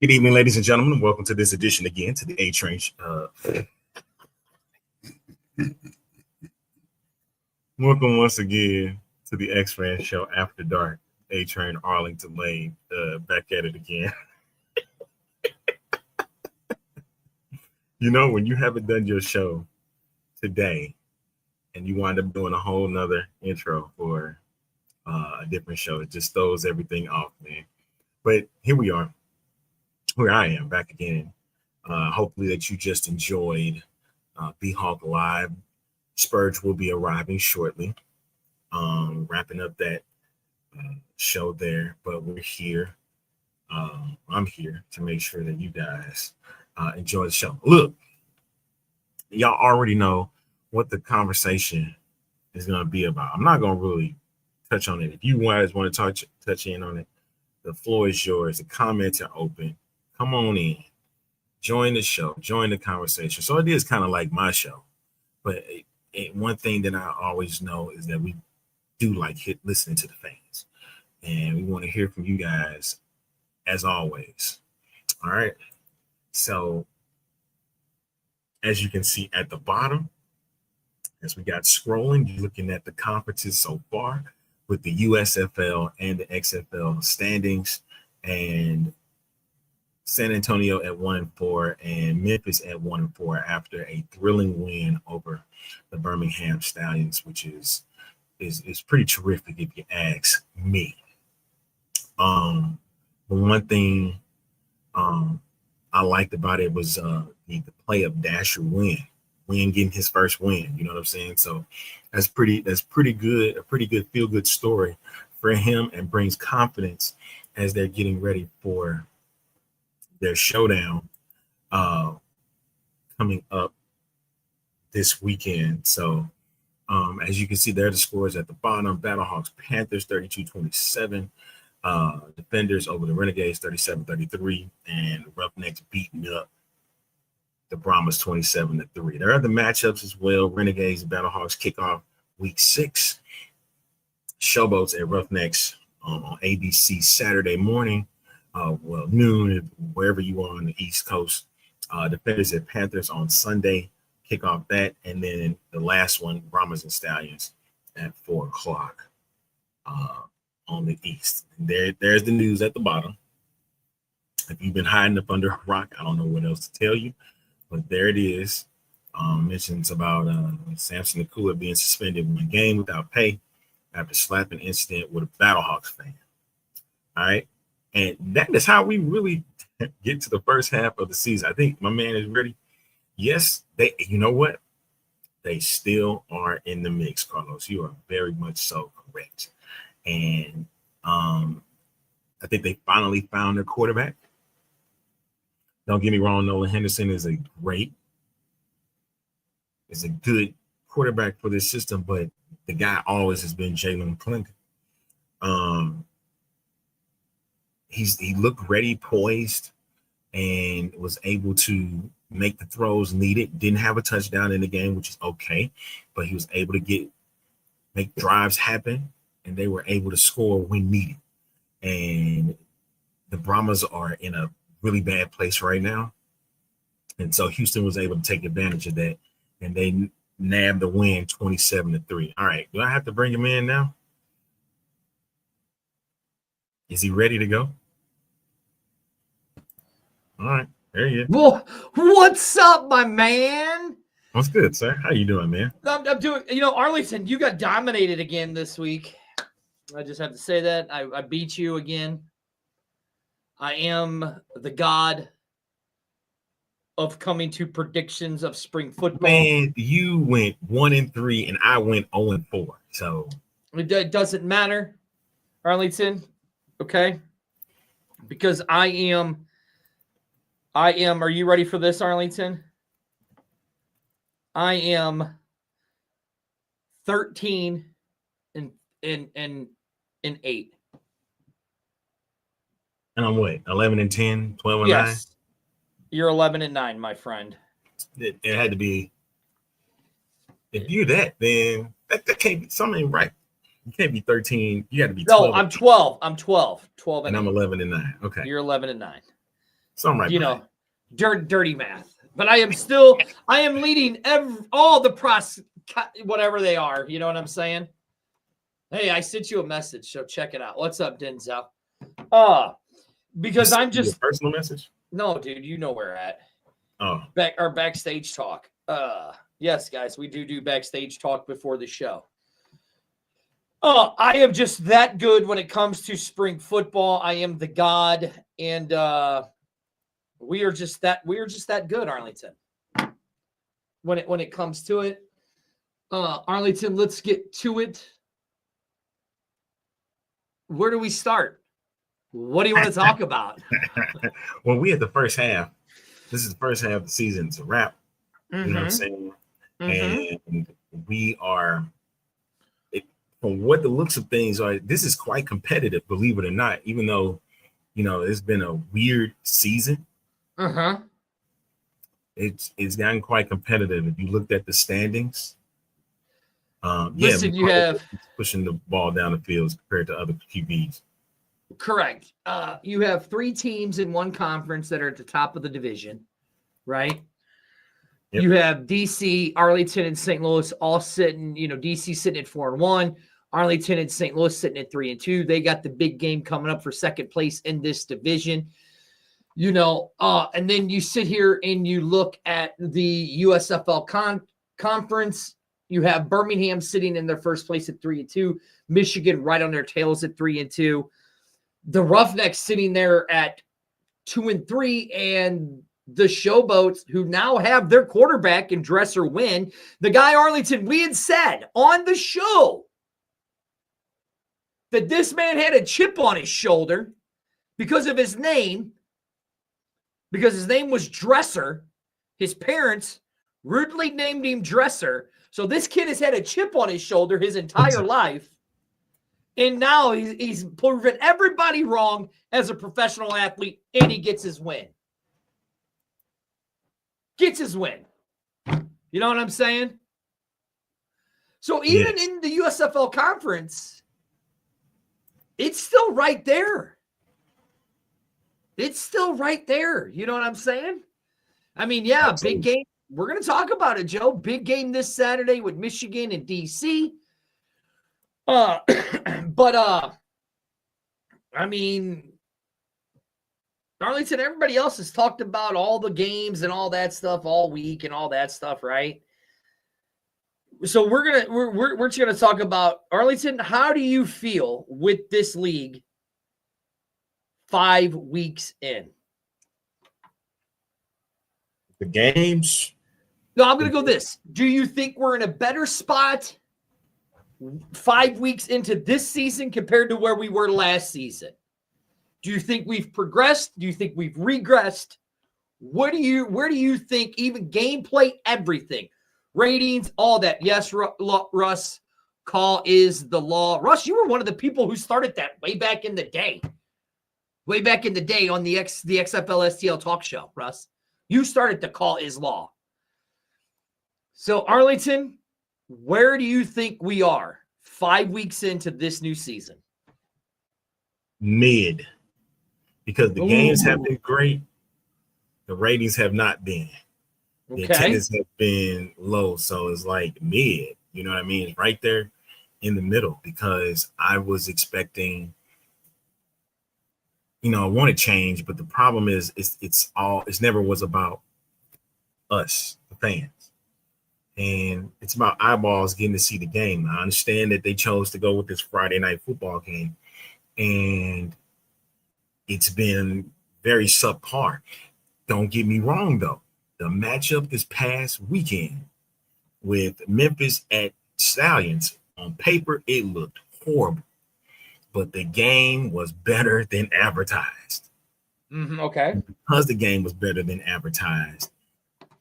Good evening, ladies and gentlemen. Welcome to this edition again to the A Train. Welcome once again to the X-Ran Show After Dark. A Train Arlington Lane, back at it again. You know, when you haven't done your show today and you wind up doing a whole nother intro for a different show, it just throws everything off, man. But here we are. Where I am back again. Hopefully that you just enjoyed B-Hawk Live. Spurge will be arriving shortly. Wrapping up that show there, but we're here. I'm here to make sure that you guys enjoy the show. Look, y'all already know what the conversation is going to be about. I'm not going to really touch on it. If you guys want to touch in on it, the floor is yours. The comments are open. Come on in, join the show, join the conversation. So it is kind of like my show, but one thing that I always know is that we do like listening to the fans, and we want to hear from you guys as always. All right. So as you can see at the bottom, as we got scrolling, you're looking at the conferences so far with the USFL and the XFL standings, and San Antonio at 1-4 and Memphis at 1-4 after a thrilling win over the Birmingham Stallions, which is pretty terrific if you ask me. But one thing I liked about it was the play of Dasher Wynn getting his first win. You know what I'm saying? So that's pretty good, a pretty good feel-good story for him, and brings confidence as they're getting ready for their showdown coming up this weekend. So as you can see there, the scores at the bottom: Battlehawks Panthers 32-27, Defenders over the Renegades 37-33, and Roughnecks beating up the Brahmas 27-3. There are other matchups as well. Renegades and Battlehawks kick off week 6. Showboats at Roughnecks on ABC Saturday morning. Noon, wherever you are on the East Coast. Defenders at Panthers on Sunday, kick off that, and then the last one, Brahmas and Stallions at 4:00 on the East. And there's the news at the bottom. If you've been hiding up under a rock, I don't know what else to tell you, but there it is. Mentions about Samson Nacua being suspended 1 game without pay after slapping incident with a Battlehawks fan. All right. And that is how we really get to the first half of the season. I think my man is ready. Yes, you know what? They still are in the mix, Carlos. You are very much so correct. And I think they finally found their quarterback. Don't get me wrong, Nolan Henderson is a good quarterback for this system, but the guy always has been Jalen Clinton. He looked ready, poised, and was able to make the throws needed. Didn't have a touchdown in the game, which is okay, but he was able to make drives happen, and they were able to score when needed. And the Brahmas are in a really bad place right now, and so Houston was able to take advantage of that, and they nabbed the win 27-3. All right, do I have to bring him in now? Is he ready to go? All right, there you go. What's up, my man? What's good, sir? How you doing, man? I'm doing, Arlington, you got dominated again this week. I just have to say that. I beat you again. I am the god of coming to predictions of spring football. Man, you went 1-3 and I went 0-4. So it doesn't matter, Arlington. Okay, because I am. Are you ready for this, Arlington? I am 13 and 8. And I'm what? 11-10, 12-9? Yes. You're 11-9, my friend. It had to be. If you're that, then that can't be something right. You can't be 13. You got to be 12. No, I'm 12. I'm 12. 12 and I'm 11-9. Okay. You're 11-9. Something right. You know, dirty math. But I am leading all the whatever they are. You know what I'm saying? Hey, I sent you a message, so check it out. What's up, Denzel? Because I'm just a personal message. No, dude, you know where we're at. Oh, Our backstage talk. Yes, guys, we do backstage talk before the show. I am just that good when it comes to spring football. I am the god, and we are just that good, Arlington. When it comes to it, Arlington, let's get to it. Where do we start? What do you want to talk about? Well, we had the first half. This is the first half of the season. It's a wrap. Mm-hmm. You know what I'm saying? Mm-hmm. And we are, from what the looks of things are, this is quite competitive, believe it or not, even though, you know, it's been a weird season. Uh-huh. It's gotten quite competitive. If you looked at the standings, Listen, you have pushing the ball down the field compared to other QBs. Correct. You have 3 teams in one conference that are at the top of the division, right? Yep. You have DC, Arlington, and St. Louis all sitting, DC sitting at 4-1, Arlington and St. Louis sitting at 3-2. They got the big game coming up for second place in this division. And then you sit here and you look at the USFL conference. You have Birmingham sitting in their first place at 3-2, Michigan right on their tails at 3-2. The Roughnecks sitting there at 2-3, and the Showboats, who now have their quarterback and Dresser win. The guy, Arlington, we had said on the show that this man had a chip on his shoulder because of his name, because his name was Dresser. His parents rudely named him Dresser. So this kid has had a chip on his shoulder his entire life. And now he's proven everybody wrong as a professional athlete, and he gets his win. You know what I'm saying? So even in the USFL conference, it's still right there. You know what I'm saying? I mean, yeah, absolutely. Big game. We're going to talk about it, Joe. Big game this Saturday with Michigan and DC. I mean, Arlington, everybody else has talked about all the games and all that stuff all week and all that stuff, right? So we're just gonna talk about Arlington. How do you feel with this league 5 weeks in? The games. No, I'm gonna go this. Do you think we're in a better spot 5 weeks into this season compared to where we were last season? Do you think we've progressed? Do you think we've regressed? Where do you think, even gameplay, everything, ratings, all that? Yes, Russ, call is the law. Russ, you were one of the people who started that way back in the day. On the XFL STL talk show, Russ. You started the call is law. So Arlington, where do you think we are 5 weeks into this new season? Mid. Because the games have been great. The ratings have not been. The attendance has been low. So it's like mid. You know what I mean? It's right there in the middle, because I was expecting, I want to change, but the problem is it's never was about us, the fans. And it's about eyeballs getting to see the game. I understand that they chose to go with this Friday night football game, and it's been very subpar. Don't get me wrong, though. The matchup this past weekend with Memphis at Stallions, on paper, it looked horrible. But the game was better than advertised. Okay. Because the game was better than advertised,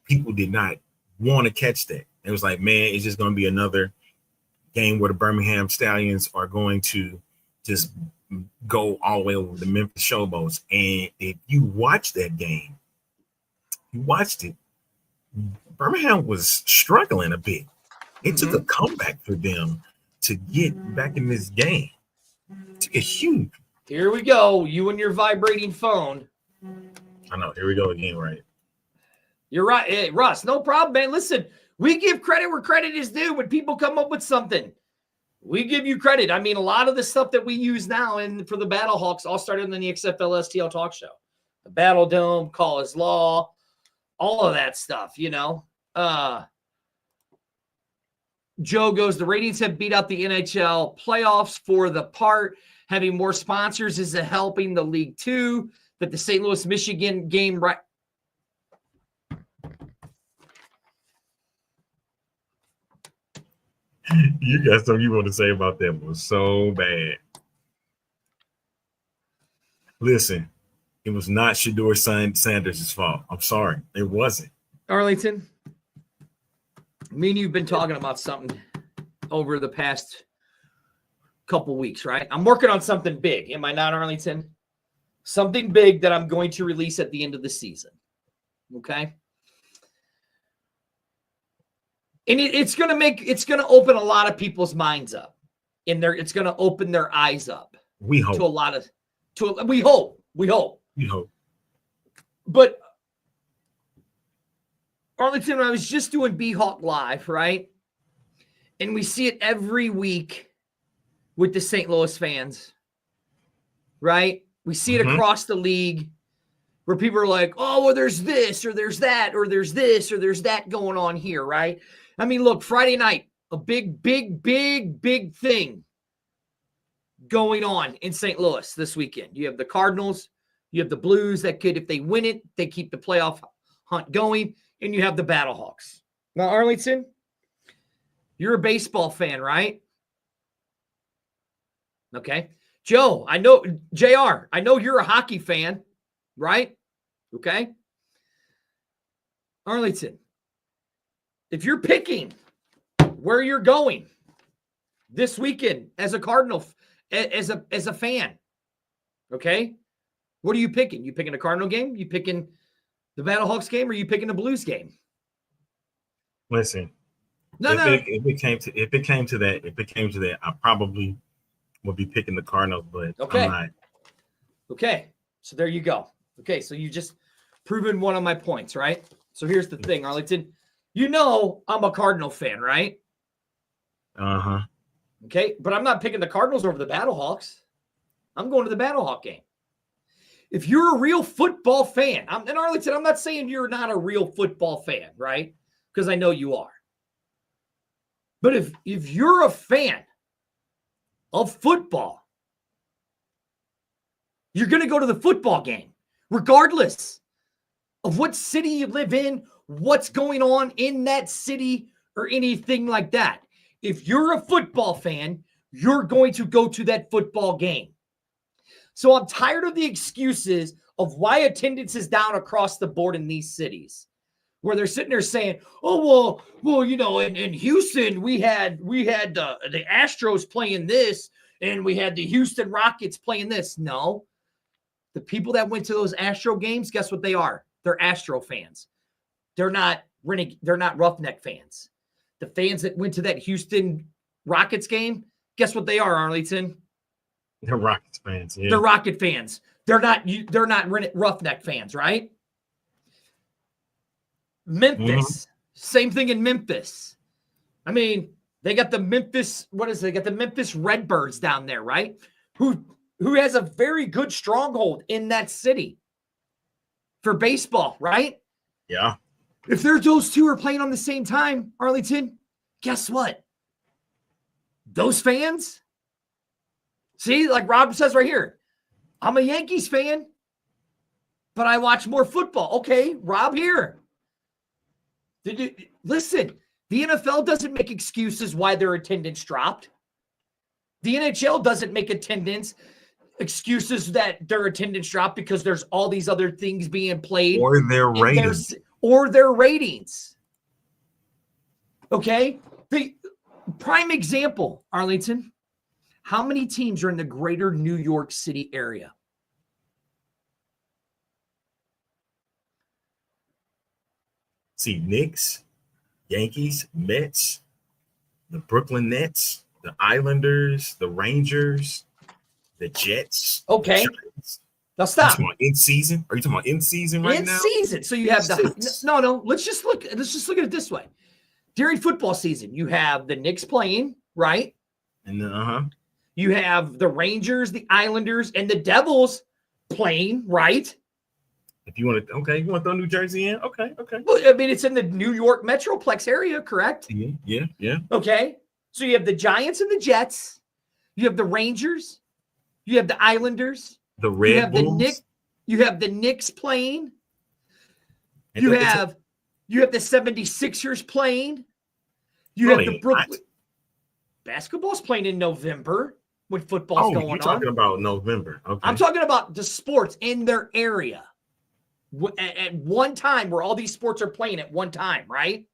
people did not want to catch that. It was like, man, it's just going to be another game where the Birmingham Stallions are going to just go all the way over the Memphis Showboats. And if you watch that game, Birmingham was struggling a bit. It took a comeback for them to get back in this game. It took a huge. Here we go. You and your vibrating phone. I know. Here we go again, right? You're right. Hey, Russ, no problem, man. Listen, we give credit where credit is due when people come up with something. We give you credit. I mean, a lot of the stuff that we use now and for the Battlehawks all started in the XFL STL talk show. The Battle Dome, Call is Law, all of that stuff, you know. Joe goes, the ratings have beat out the NHL playoffs for the part. Having more sponsors is helping the league too. But the St. Louis, Michigan game, right? You got something you want to say about that was so bad. Listen, it was not Shedeur Sanders' fault. I'm sorry. It wasn't. Arlington, me and you've been talking about something over the past couple weeks, right? I'm working on something big. Am I not, Arlington? Something big that I'm going to release at the end of the season. Okay? And it's going to open a lot of people's minds up. It's going to open their eyes up. We hope. We hope. But Arlington, I was just doing B-Hawk Live, right? And we see it every week with the St. Louis fans, right? We see it across the league where people are like, oh, well, there's this or there's that or there's this or there's that going on here, right? I mean, look, Friday night, a big thing going on in St. Louis this weekend. You have the Cardinals, you have the Blues that could, if they win it, they keep the playoff hunt going, and you have the Battlehawks. Now, Arlington, you're a baseball fan, right? Okay. Joe, I know, JR, I know you're a hockey fan, right? Okay. Arlington, if you're picking where you're going this weekend as a Cardinal, as a fan, okay, what are you picking? You picking a Cardinal game? You picking the Battlehawks game? Or are you picking the Blues game? Listen, if it came to that, I probably would be picking the Cardinals, but okay. I'm not. Okay, so there you go. Okay, so you just proven one of my points, right? So here's the thing, Arlington. You know I'm a Cardinal fan, right? Uh-huh. Okay, but I'm not picking the Cardinals over the Battlehawks. I'm going to the Battlehawk game. If you're a real football fan, and Arlington, I'm not saying you're not a real football fan, right? Because I know you are. But if you're a fan of football, you're going to go to the football game, regardless of what city you live in, what's going on in that city, or anything like that. If you're a football fan, you're going to go to that football game. So I'm tired of the excuses of why attendance is down across the board in these cities, where they're sitting there saying, "Oh, well, you know, in Houston we had the Astros playing this, and we had the Houston Rockets playing this." No, the people that went to those Astro games, guess what they are? They're Astro fans. They're not Roughneck fans. The fans that went to that Houston Rockets game, guess what they are, Arlington? They're Rockets fans. Yeah. They're Rocket fans. They're not Roughneck fans, right? Memphis, same thing in Memphis. I mean, they got the Memphis, they got the Memphis Redbirds down there, right? Who has a very good stronghold in that city for baseball, right? Yeah. If those two are playing on the same time, Arlington, guess what? Those fans, see, like Rob says right here, I'm a Yankees fan, but I watch more football. Okay, Rob here. Listen, the NFL doesn't make excuses why their attendance dropped. The NHL doesn't make excuses that their attendance dropped because there's all these other things being played. Or their ratings. Okay? The prime example, Arlington, how many teams are in the greater New York City area? See, Knicks, Yankees, Mets, the Brooklyn Nets, the Islanders, the Rangers, the Jets. Okay. Now stop. You talking about in season? Are you talking about in season right now? In season. So you have no. Let's just look at it this way. During football season, you have the Knicks playing, right? And you have the Rangers, the Islanders, and the Devils playing, right? If you want to, okay, you want to throw New Jersey in? Okay. Well, I mean, it's in the New York Metroplex area, correct? Yeah. Okay. So you have the Giants and the Jets. You have the Rangers. You have the Islanders. The Red Bulls. You have the Knicks playing. You have the 76ers playing. You have the Brooklyn. Basketball's playing in November when football's going on. You're talking about November. Okay. I'm talking about the sports in their area. At one time where all these sports are playing at one time, right?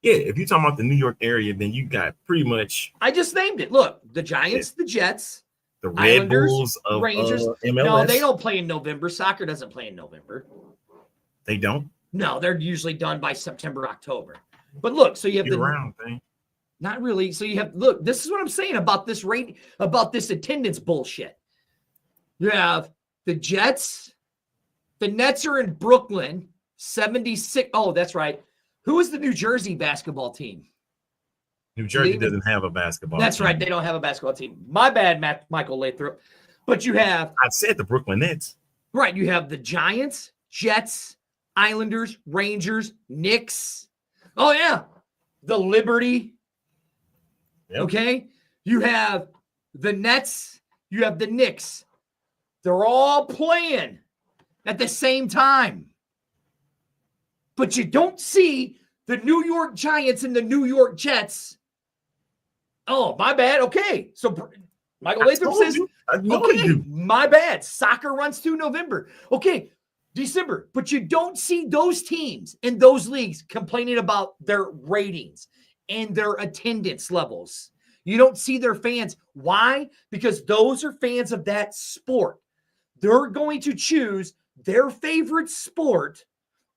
Yeah, if you're talking about the New York area, then you got pretty much. I just named it. Look, the Giants, the Jets, the Red Islanders, Bulls of Rangers. MLS. No, they don't play in November. Soccer doesn't play in November. They don't? No, they're usually done by September, October. But look, so you have year-round thing. Not really. So you have, look, this is what I'm saying about this rate, about this attendance bullshit. You have the Jets, the Nets are in Brooklyn, 76. Oh, that's right. Who is the New Jersey basketball team? New Jersey doesn't have a basketball team. That's right. They don't have a basketball team. My bad, Michael Lathrop. But you have. I said the Brooklyn Nets. Right. You have the Giants, Jets, Islanders, Rangers, Knicks. Oh, yeah. The Liberty. Yep. Okay. You have the Nets. You have the Knicks. They're all playing at the same time. But you don't see the New York Giants and the New York Jets. Oh, my bad. Okay. So Michael Lathrop says, okay, my bad. Soccer runs through November. Okay, December. But you don't see those teams in those leagues complaining about their ratings and their attendance levels. You don't see their fans. Why? Because those are fans of that sport. They're going to choose their favorite sport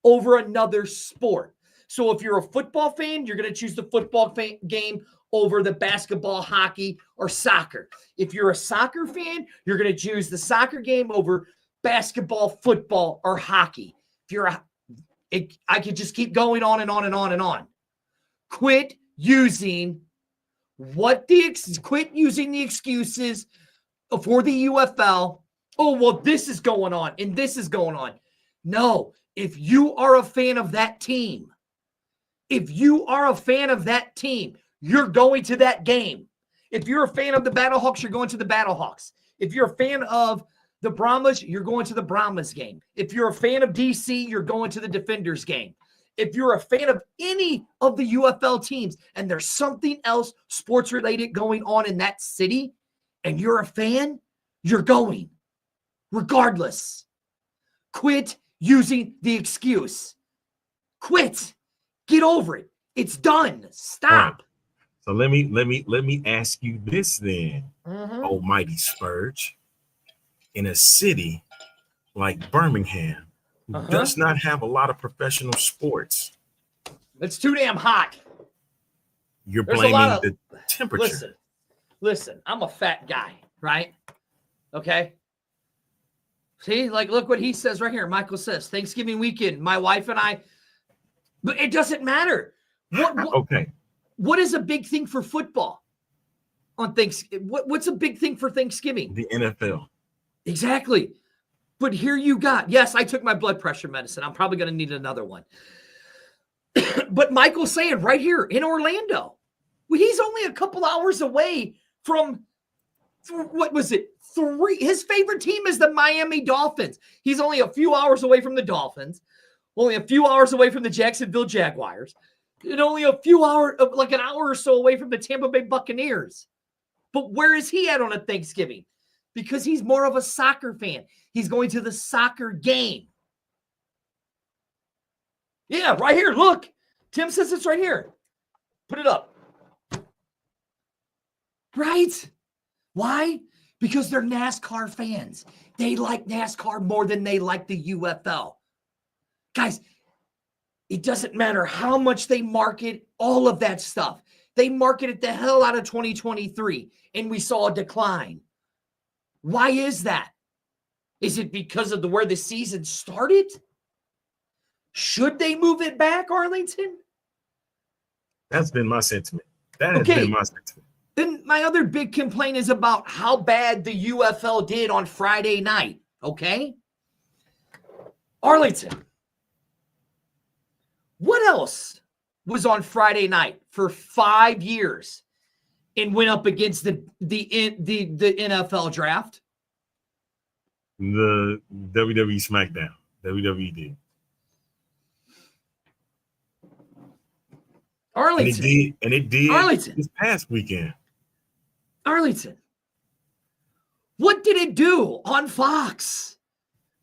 over another sport. So if you're a football fan, you're going to choose the football game over the basketball, hockey, or soccer. If you're a soccer fan, you're going to choose the soccer game over basketball, football, or hockey. If you're I could just keep going on and on and on and on. Quit using the excuses for the UFL. Oh, well, this is going on and this is going on. No, if you are a fan of that team, you're going to that game. If you're a fan of the Battlehawks, you're going to the Battlehawks. If you're a fan of the Brahmas, you're going to the Brahmas game. If you're a fan of DC, you're going to the Defenders game. If you're a fan of any of the UFL teams and there's something else sports related going on in that city and you're a fan, you're going regardless. Quit using the excuse. Quit. Get over it. It's done. Stop. Right. So let me ask you this then, Almighty Spurge. In a city like Birmingham, who does not have a lot of professional sports, it's too damn hot. You're blaming the temperature. Listen, I'm a fat guy, right? Okay. See, like, look what he says right here. Michael says, Thanksgiving weekend, my wife and I, but it doesn't matter. Okay. What is a big thing for football on Thanksgiving? What's a big thing for Thanksgiving? The NFL. Exactly. But here you got, yes, I took my blood pressure medicine. I'm probably going to need another one. But Michael's saying right here in Orlando, well, he's only a couple hours away from, what was it? His favorite team is the Miami Dolphins. He's only a few hours away from the Dolphins, only a few hours away from the Jacksonville Jaguars, and only a few hours, like an hour or so away from the Tampa Bay Buccaneers. But where is he at on a Thanksgiving? Because he's more of a soccer fan. He's going to the soccer game. Yeah, right here. Look. Tim says it's right here. Put it up. Right? Why? Because they're NASCAR fans. They like NASCAR more than they like the UFL. Guys, it doesn't matter how much they market all of that stuff. They marketed the hell out of 2023, and we saw a decline. Why is that? Is it because of where the season started? Should they move it back, Arlington? That's been my sentiment. That has Okay. been my sentiment. Then my other big complaint is about how bad the UFL did on Friday night, okay? Arlington, what else was on Friday night for 5 years and went up against the NFL draft? The WWE SmackDown. WWE did. Arlington. And it did Arlington. this past weekend. Arlington. What did it do on Fox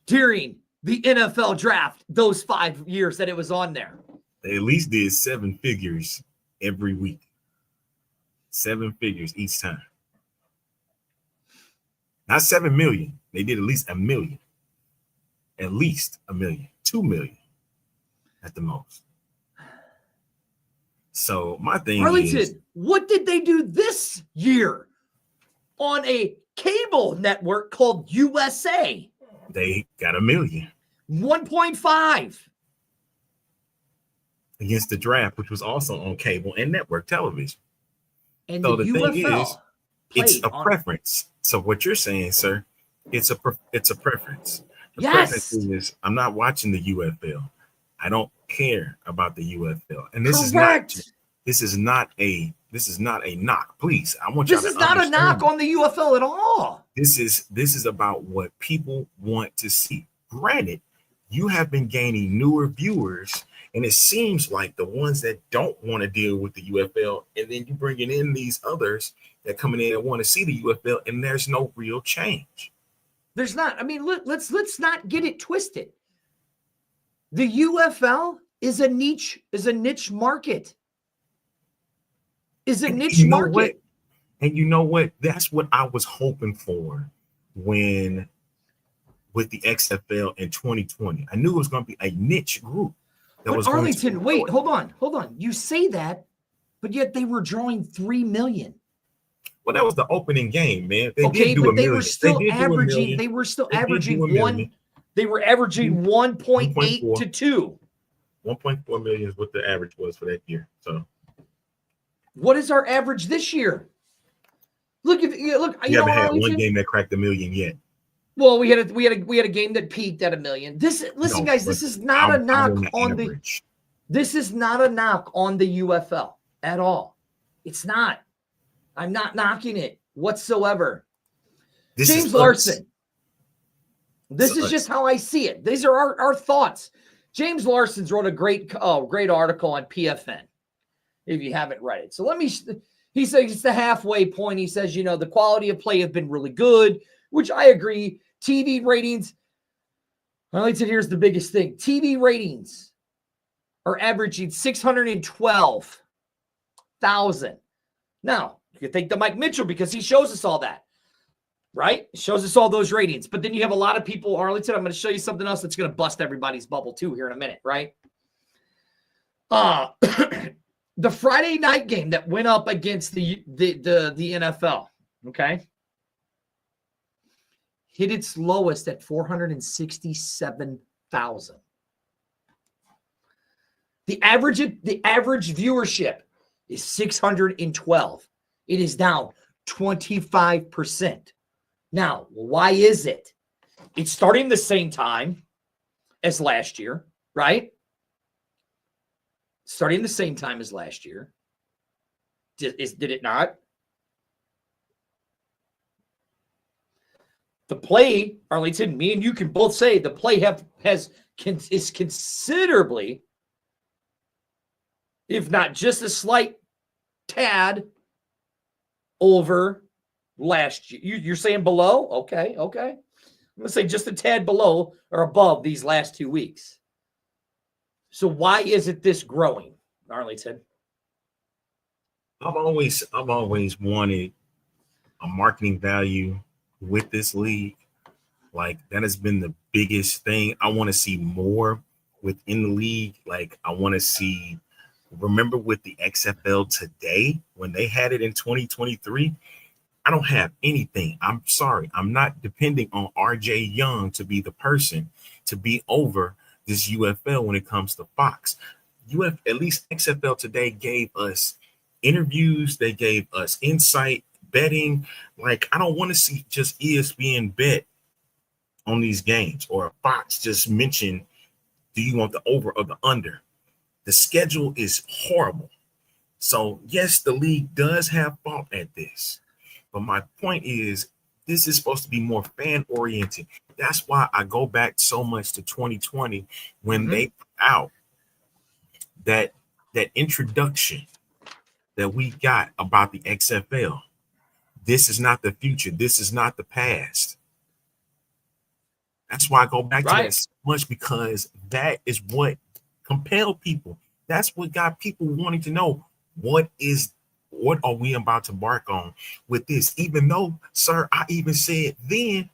during the NFL draft those 5 years that it was on there? They at least did 7 figures every week. 7 figures each time. Not 7 million. They did at least $1 million. At least $1 million. 2 million at the most. So my thing Arlington, is, what did they do this year on a cable network called USA? they got $1 million 1.5. against the draft, which was also on cable and network television. And So the the thing UFL is, it's played a on- preference. So what you're saying, sir, it's a preference. The Yes. preference is I'm not watching the UFL. I don't care about the UFL. And this Correct. is not a knock. Please, I want you This to is not a understand knock on the UFL at all. this is about what people want to see. Granted, you have been gaining newer viewers, and it seems like the ones that don't want to deal with the UFL, and then you bringing in these others that coming in and want to see the UFL, and there's no real change. There's not. I mean, let's not get it twisted. The UFL is a niche market. Is a niche You know market. what? And you know what? That's what I was hoping for when with the XFL in 2020. I knew it was going to be a niche group. But Arlington, wait, hold on. You say that, but yet they were drawing 3 million. Well, that was the opening game, man. They Okay, did do but $1 they million. were still They did do $1 averaging. million. They were still They did do averaging $1 million. They were averaging 1.8 1.4. to 2. 1.4 million is what the average was for that year. So What is our average this year? Look, we haven't had Arlington? one game that cracked $1 million yet. Well, we had a game that peaked at $1 million. Listen, guys, this is not a knock on the. This is not a knock on the UFL at all. It's not. I'm not knocking it whatsoever. James Larson. This is just how I see it. These are our thoughts. James Larson's wrote a great article on PFN, if you haven't read it. So he says it's the halfway point. He says, the quality of play have been really good, which I agree. TV ratings, Arlington, here's the biggest thing. TV ratings are averaging 612,000. Now, you can thank the Mike Mitchell because he shows us all that, right? He shows us all those ratings. But then you have a lot of people, Arlington, I'm going to show you something else that's going to bust everybody's bubble too here in a minute, right? The Friday night game that went up against the NFL, okay, hit its lowest at 467,000. The average viewership is 612. It is down 25%. Now, why is it? It's starting the same time as last year, right? Starting the same time as last year. Did it not? The play, Arlington, me and you can both say the play is considerably, if not just a slight tad, over last year. You're saying below? Okay. I'm going to say just a tad below or above these last 2 weeks. So why isn't this growing, Arlington? I've always wanted a marketing value with this league. Like, that has been the biggest thing. I want to see more within the league. Like, I want to see, remember with the XFL today, when they had it in 2023, I don't have anything. I'm sorry. I'm not depending on RJ Young to be the person to be over this UFL when it comes to Fox. At least XFL today gave us interviews. They gave us insight, betting. Like, I don't want to see just ESPN bet on these games or Fox just mention, do you want the over or the under? The schedule is horrible. So, yes, the league does have fault at this. But my point is, this is supposed to be more fan-oriented. That's why I go back so much to 2020 when they put out that introduction that we got about the XFL. This is not the future. This is not the past. That's why I go back to that so much, because that is what compelled people. That's what got people wanting to know what are we about to embark on with this? Even though, sir, I even said then,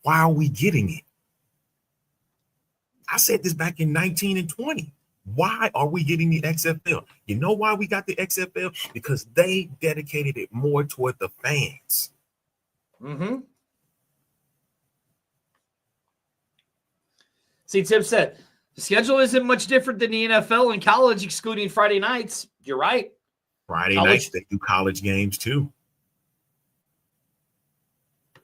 why are we getting it? I said this back in 19 and 20. Why are we getting the XFL? You know why we got the XFL? Because they dedicated it more toward the fans. See, Tim said, the schedule isn't much different than the NFL and college, excluding Friday nights. You're right. Friday nights, they do college games too.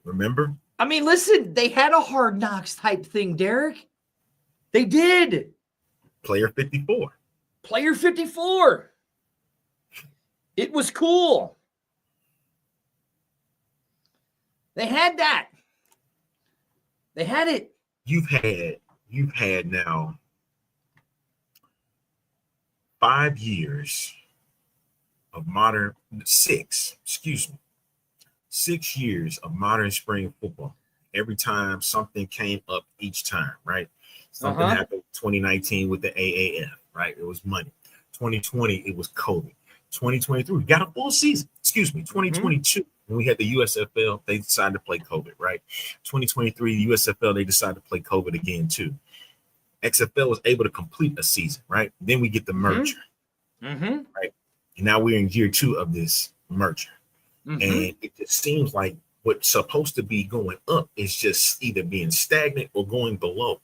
Remember? I mean, listen, they had a Hard Knocks type thing, Derek. They did. Player 54. Player 54. It was cool. They had that. They had it. You've had now 5 years of modern 6 years of modern spring football. Every time something came up each time, right? Something happened 2019 with the AAF, right? It was money. 2020, it was COVID. 2023, we got a full season. 2022, when we had the USFL, they decided to play COVID, right? 2023, USFL, they decided to play COVID again, too. XFL was able to complete a season, right? Then we get the merger, right? And now we're in year 2 of this merger. And it just seems like what's supposed to be going up is just either being stagnant or going below.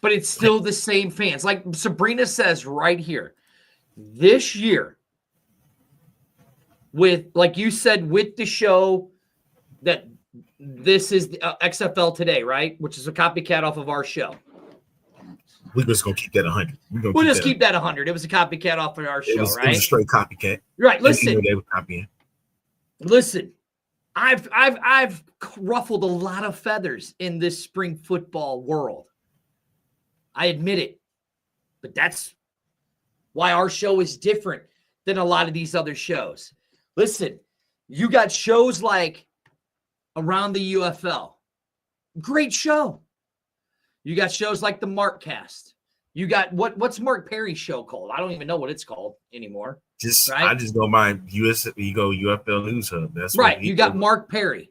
But it's still the same fans. Like Sabrina says right here, this year, with, like you said, with the show that this is the XFL Today, right? Which is a copycat off of our show. We're just going to keep that 100. We'll just keep that 100. It was a copycat off of our show, right? It was a straight copycat. Right. Listen. They were copying. Listen, I've ruffled a lot of feathers in this spring football world. I admit it. But that's why our show is different than a lot of these other shows. Listen, you got shows like Around the UFL. Great show. You got shows like the Markcast. You got what's Mark Perry's show called? I don't even know what it's called anymore. I just go by UFL News Hub. That's right. You got Mark Perry.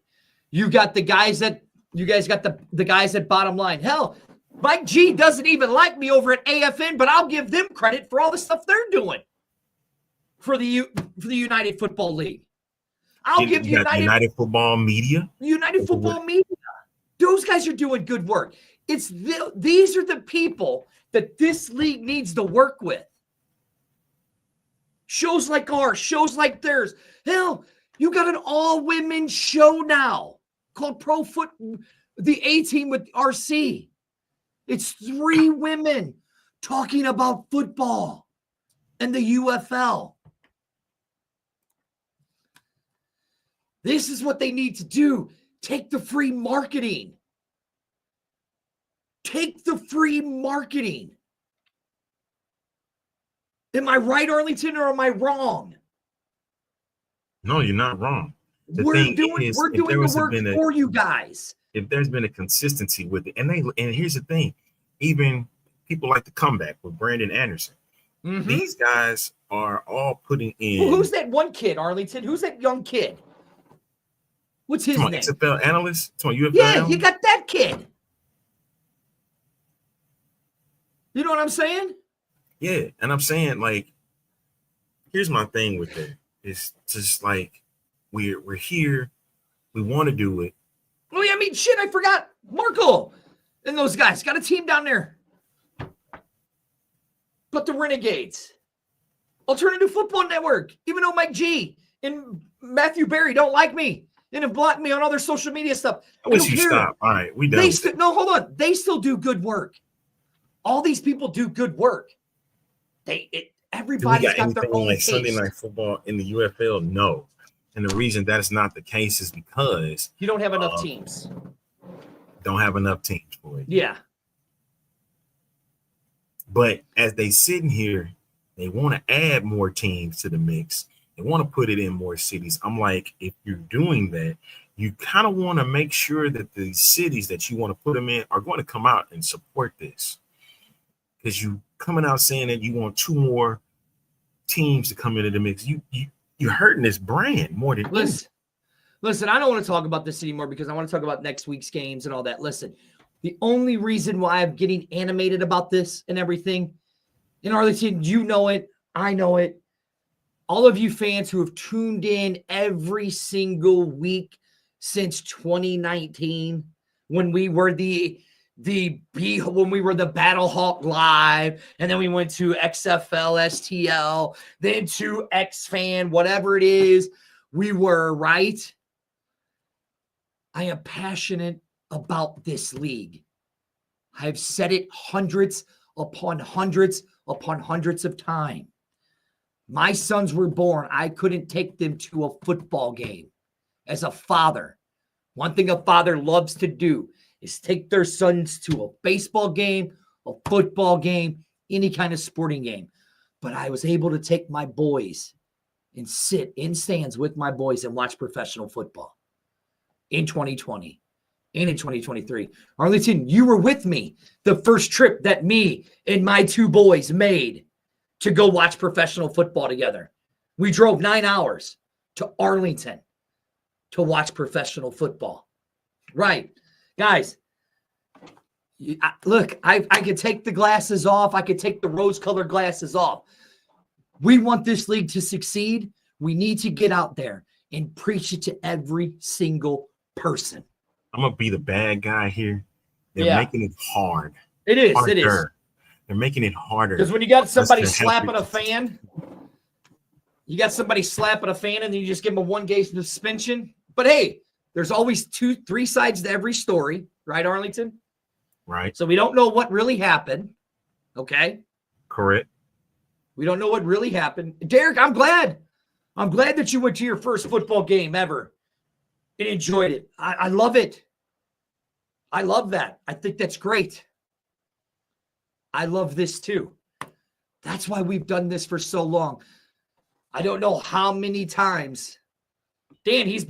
You got the guys that you guys got the guys at Bottom Line. Hell, Mike G doesn't even like me over at AFN, but I'll give them credit for all the stuff they're doing for the United Football League. I'll give United Football Media. United Football Media. Those guys are doing good work. These are the people that this league needs to work with. Shows like ours, shows like theirs. Hell, you got an all-women show now called the A-Team with RC. It's 3 women talking about football and the UFL. This is what they need to do. Take the free marketing. Take the free marketing. Am I right, Arlington, or am I wrong? No, you're not wrong. We're doing the work for you guys. If there's been a consistency with it, and here's the thing, even people like the comeback with Brandon Anderson. These guys are all putting in. Well, who's that one kid, Arlington? Who's that young kid? What's his name? XFL analyst? UFL yeah, analyst? You got that kid. You know what I'm saying? Yeah, and I'm saying, like, here's my thing with it. It's just like, we're here. We want to do it. Oh, yeah, I mean, shit, I forgot. Marco and those guys got a team down there. But the Renegades, Alternative Football Network, even though Mike G and Matthew Berry don't like me and have blocked me on other social media stuff. I wish you stop. All right, we done. No, hold on. They still do good work. All these people do good work. Everybody's got their own like taste. Sunday Night Football in the UFL? No. And the reason that is not the case is because you don't have enough teams. Don't have enough teams for it. Yeah. But as they sitting here, they want to add more teams to the mix. They want to put it in more cities. I'm like, if you're doing that, you kind of want to make sure that the cities that you want to put them in are going to come out and support this. Because you coming out saying that you want 2 more teams to come into the mix, you're hurting this brand more than anything. Listen, I don't want to talk about this anymore because I want to talk about next week's games and all that. Listen, the only reason why I'm getting animated about this and everything, in Arlington, you know it, I know it. All of you fans who have tuned in every single week since 2019, when we were the Battle Hawk Live, and then we went to XFL, STL, then to XFan, whatever it is, we were, right? I am passionate about this league. I've said it hundreds upon hundreds upon hundreds of times. My sons were born. I couldn't take them to a football game. As a father, one thing a father loves to do is take their sons to a baseball game, a football game, any kind of sporting game. But I was able to take my boys and sit in stands with my boys and watch professional football in 2020 and in 2023. Arlington, you were with me the first trip that me and my 2 boys made to go watch professional football together. We drove 9 hours to Arlington to watch professional football. Right. Guys, look, I could take the glasses off. I could take the rose-colored glasses off. We want this league to succeed. We need to get out there and preach it to every single person. I'm going to be the bad guy here. They're making it hard. It is. Harder. It is. They're making it harder. Because when you got somebody slapping a fan, and then you just give them a 1-game suspension. But hey, there's always 2-3 sides to every story, right, Arlington? Right. So we don't know what really happened. Okay. Correct. We don't know what really happened. Derek, I'm glad. I'm glad that you went to your first football game ever and enjoyed it. I love it. I love that. I think that's great. I love this too. That's why we've done this for so long. I don't know how many times. Dan, he's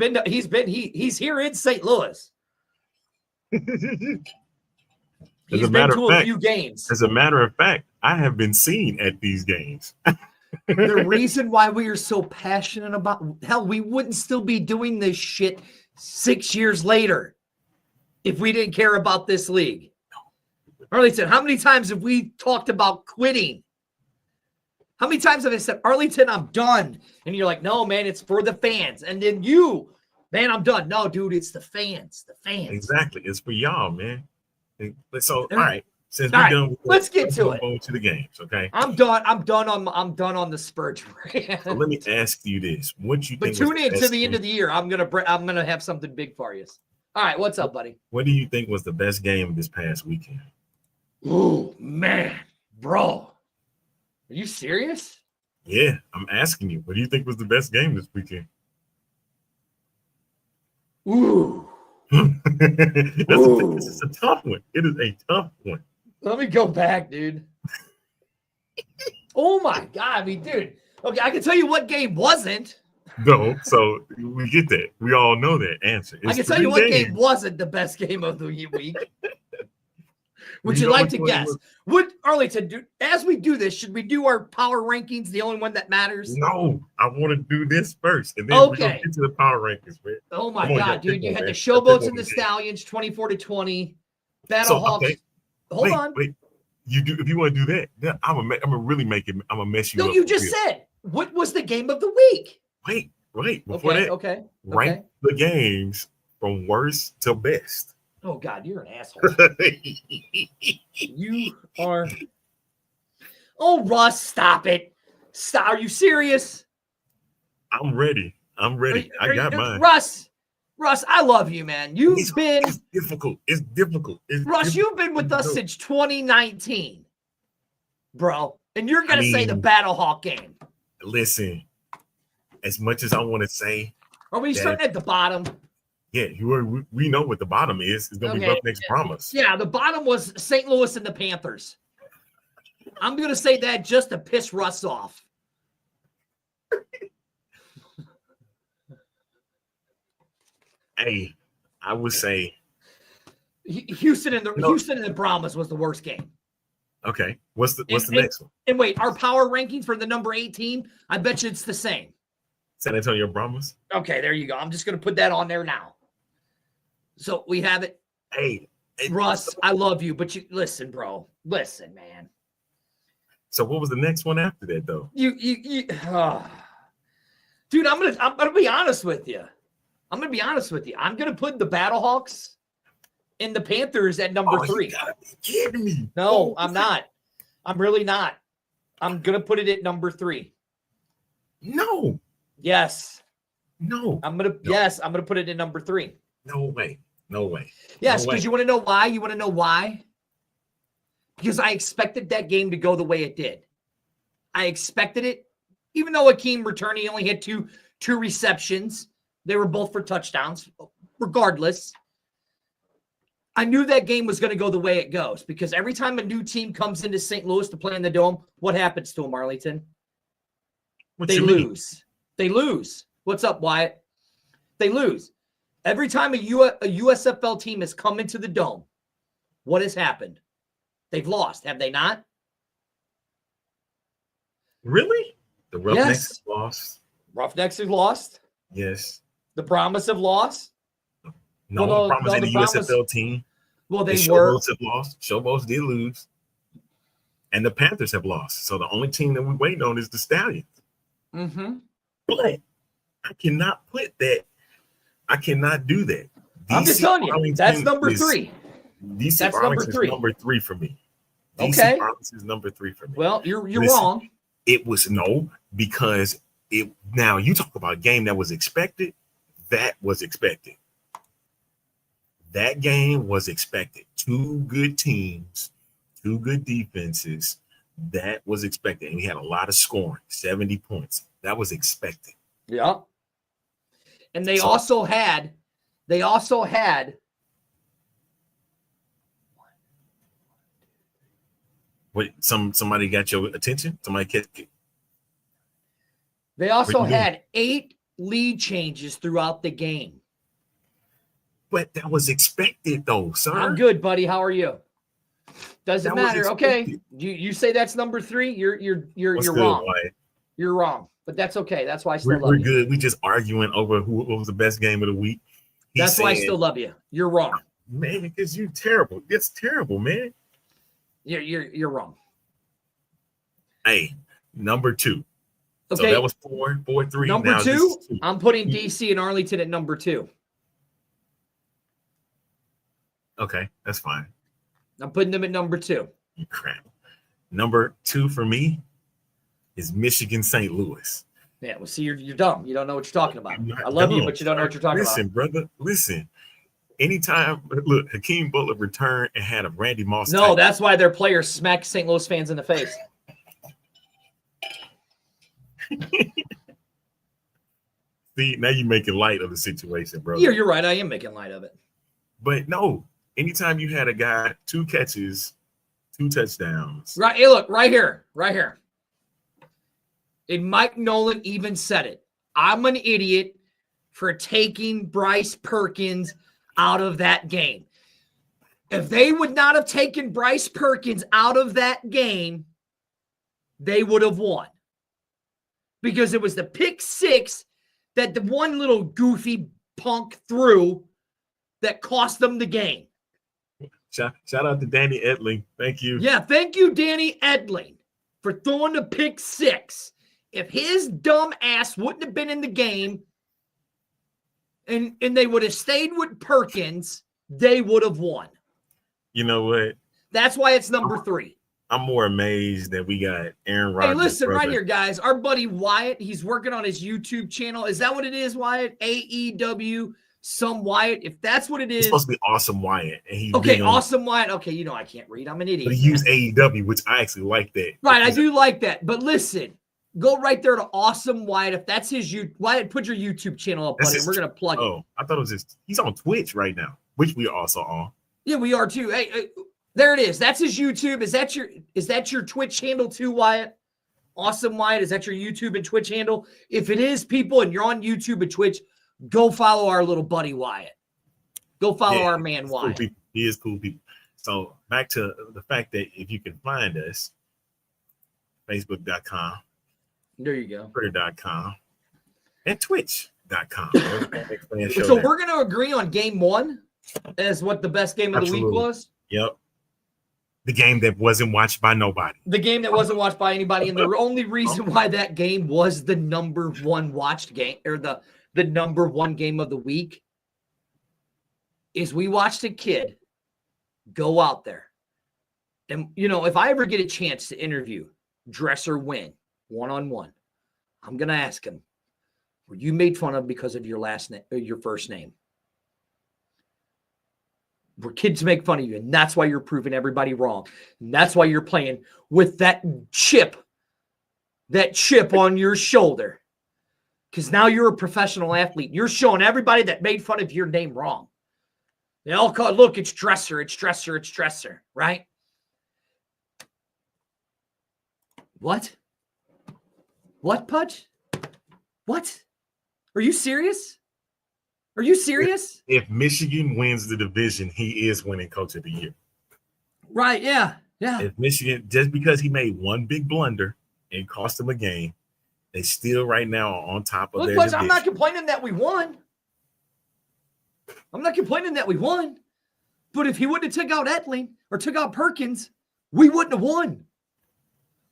here in St. Louis. He's been to a few games. As a matter of fact, I have been seen at these games. The reason why we are so passionate about, hell, we wouldn't still be doing this shit 6 years later if we didn't care about this league. Arlington, how many times have we talked about quitting? How many times have I said, Arlington, I'm done? And you're like, no, man, it's for the fans. And then you, man, I'm done. No, dude, it's the fans. The fans. Exactly. It's for y'all, man. So, all right. Since we're done, let's get to it. Go to the games, okay? I'm done on the Spurs. So let me ask you this: what do you think? But tune in to the end of the year. I'm gonna have something big for you. All right, what's up, buddy? What do you think was the best game this past weekend? Oh man, bro, are you serious? Yeah, I'm asking you. What do you think was the best game this weekend? Ooh. This is a tough one. It is a tough one. Let me go back, dude. Oh my God, I mean, dude. Okay, I can tell you what game wasn't. No, so we get that. We all know that answer. I can tell you what game wasn't the best game of the week. Would you like to guess? Would Arlington do, as we do this, should we do our power rankings, the only one that matters? No, I want to do this first. And then we're going to get to the power rankings, man. Oh my God, dude. You had the Showboats and the Stallions, 24-20. Battle Hawks. Okay. Hold on. Wait. You do if you want to do that, I'm gonna really make it. I'm gonna mess you up. No, you just said what was the game of the week? Wait. Right. Before that, Okay. rank the games from worst to best. Oh, God, you're an asshole. You are. Oh, Russ, stop it. Stop. Are you serious? I'm ready. I got mine. Russ, I love you, man. It's difficult. It's difficult. Russ, you've been with us since 2019, bro. And you're going to say the Battlehawk game. Listen, as much as I want to say. Are we starting at the bottom? Yeah, we know what the bottom is. It's going to be Roughneck's Promise. Yeah, the bottom was St. Louis and the Panthers. I'm going to say that just to piss Russ off. Hey, I would say Houston and the Brahmas was the worst game. Okay, what's the next one? And wait, our power rankings for the number 18, I bet you it's the same. San Antonio Brahmas. Okay, there you go. I'm just going to put that on there now. So we have it. Hey, Russ, I love you, but you listen, bro. Listen, man. So what was the next one after that, though? Dude, I'm gonna be honest with you. I'm gonna put the Battlehawks and the Panthers at number 3. You gotta be kidding me. No, I'm not. I'm really not. I'm gonna put it at number 3. No. Yes. No. I'm gonna put it at number 3. No way. Yes, because you want to know why? You want to know why? Because I expected that game to go the way it did. I expected it, even though Akeem returned, he only had two receptions. They were both for touchdowns. Regardless, I knew that game was going to go the way it goes because every time a new team comes into St. Louis to play in the Dome, what happens to them, Arlington? They lose. They lose. What's up, Wyatt? They lose. Every time a USFL team has come into the Dome, what has happened? They've lost, have they not? Really? The Roughnecks have lost. Roughnecks have lost. Yes. The Brahmas have lost. No, the Brahmas ain't a USFL team. Well, they were. Showboats have lost. Showboats did lose. And the Panthers have lost. So the only team that we're waiting on is the Stallions. Mm-hmm. But I cannot put that. I cannot do that. I'm just telling you. That's number 3. DC Arlington is number 3 for me. DC Arlington is number 3 for me. Well, you're wrong. It was because now you talk about a game that was expected. That was expected. That game was expected. 2 good teams, 2 good defenses. That was expected. And we had a lot of scoring, 70 points. That was expected. Yeah. And they also had what, somebody got your attention? Somebody catch it? They also had 8 lead changes throughout the game. But that was expected, though, sir. I'm good, buddy. How are you? Doesn't matter. Okay, you say that's number 3. You're wrong. Wyatt? You're wrong, but that's okay. That's why I still love you. We're good. We just arguing over what was the best game of the week. That's why I still love you. You're wrong, man. Because you're terrible. It's terrible, man. You're wrong. Hey, number 2. Okay, so that was 4, 3. Number now 2, I'm putting DC and Arlington at number 2. Okay, that's fine. I'm putting them at number 2. You crap. Number 2 for me is Michigan St. Louis. Yeah, well, see, you're dumb. You don't know what you're talking about. I love you, but you don't know what you're talking about. Listen, brother, listen. Anytime, look, Hakeem Butler returned and had a Randy Moss. No, that's why their players smack St. Louis fans in the face. See, now you're making light of the situation, bro. Yeah, you're right. I am making light of it. But no, anytime you had a guy, 2 catches, 2 touchdowns. Right. Hey, look, right here. And Mike Nolan even said it. I'm an idiot for taking Bryce Perkins out of that game. If they would not have taken Bryce Perkins out of that game, they would have won. Because it was the pick 6 that the one little goofy punk threw that cost them the game. Shout out to Danny Edling. Thank you. Yeah, thank you, Danny Edling, for throwing the pick 6 if his dumb ass wouldn't have been in the game and they would have stayed with Perkins, they would have won. You know what? That's why it's number 3. I'm more amazed that we got Aaron Rodgers. Hey, listen, brother. right here, guys. Our buddy Wyatt, he's working on his YouTube channel. Is that what it is, Wyatt? AEW, some Wyatt. If that's what it is. It's supposed to be Awesome Wyatt. And he okay, Awesome Wyatt. Okay, you know I can't read. I'm an idiot. But he used AEW, which I actually like that. Right, I do like that. But listen, go right there to Awesome Wyatt. If that's his Wyatt, put your YouTube channel up, buddy. We're going to plug it. Oh, I thought it was just, he's on Twitch right now, which we are also on. Yeah, we are too. Hey, there it is. That's his YouTube. Is that your Twitch handle too, Wyatt? Awesome Wyatt. Is that your YouTube and Twitch handle? If it is, people, and you're on YouTube and Twitch, go follow our little buddy Wyatt. Go follow our man Wyatt. Cool, he is cool people. So back to the fact that if you can find us, Facebook.com. There you go. Twitter.com. And Twitch.com. So we're going to agree on game 1 as what the best game of the week was? Yep. The game that wasn't watched by nobody. The game that wasn't watched by anybody. And the only reason why that game was the number 1 watched game, or the number 1 game of the week, is we watched a kid go out there. And, you know, if I ever get a chance to interview Dresser Wynn one-on-one, I'm going to ask him, were you made fun of because of your last name, or your first name? Where kids make fun of you, and that's why you're proving everybody wrong. And that's why you're playing with that chip on your shoulder. Because now you're a professional athlete. You're showing everybody that made fun of your name wrong. They all call it, look, it's Dresser, right? What? What, Pudge? What? Are you serious? Are you serious? If Michigan wins the division, he is winning Coach of the Year. Right, yeah. If Michigan, just because he made one big blunder and cost them a game, they still right now are on top of their division. I'm not complaining that we won. But if he wouldn't have took out Etling or took out Perkins, we wouldn't have won.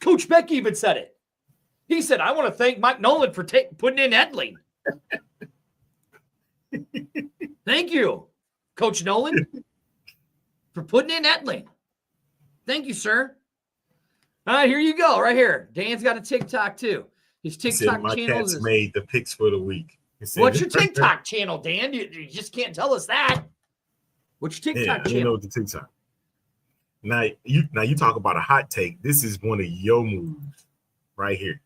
Coach Beck even said it. He said, I want to thank Mike Nolan for putting in Etling. Thank you, Coach Nolan, for putting in Etling. Thank you, sir. All right, here you go, right here. Dan's got a TikTok too. His TikTok my channel cats made the picks for the week. What's your TikTok channel, Dan? You just can't tell us that. What's your TikTok channel? You know the TikTok. Now you talk about a hot take. This is one of your moves right here.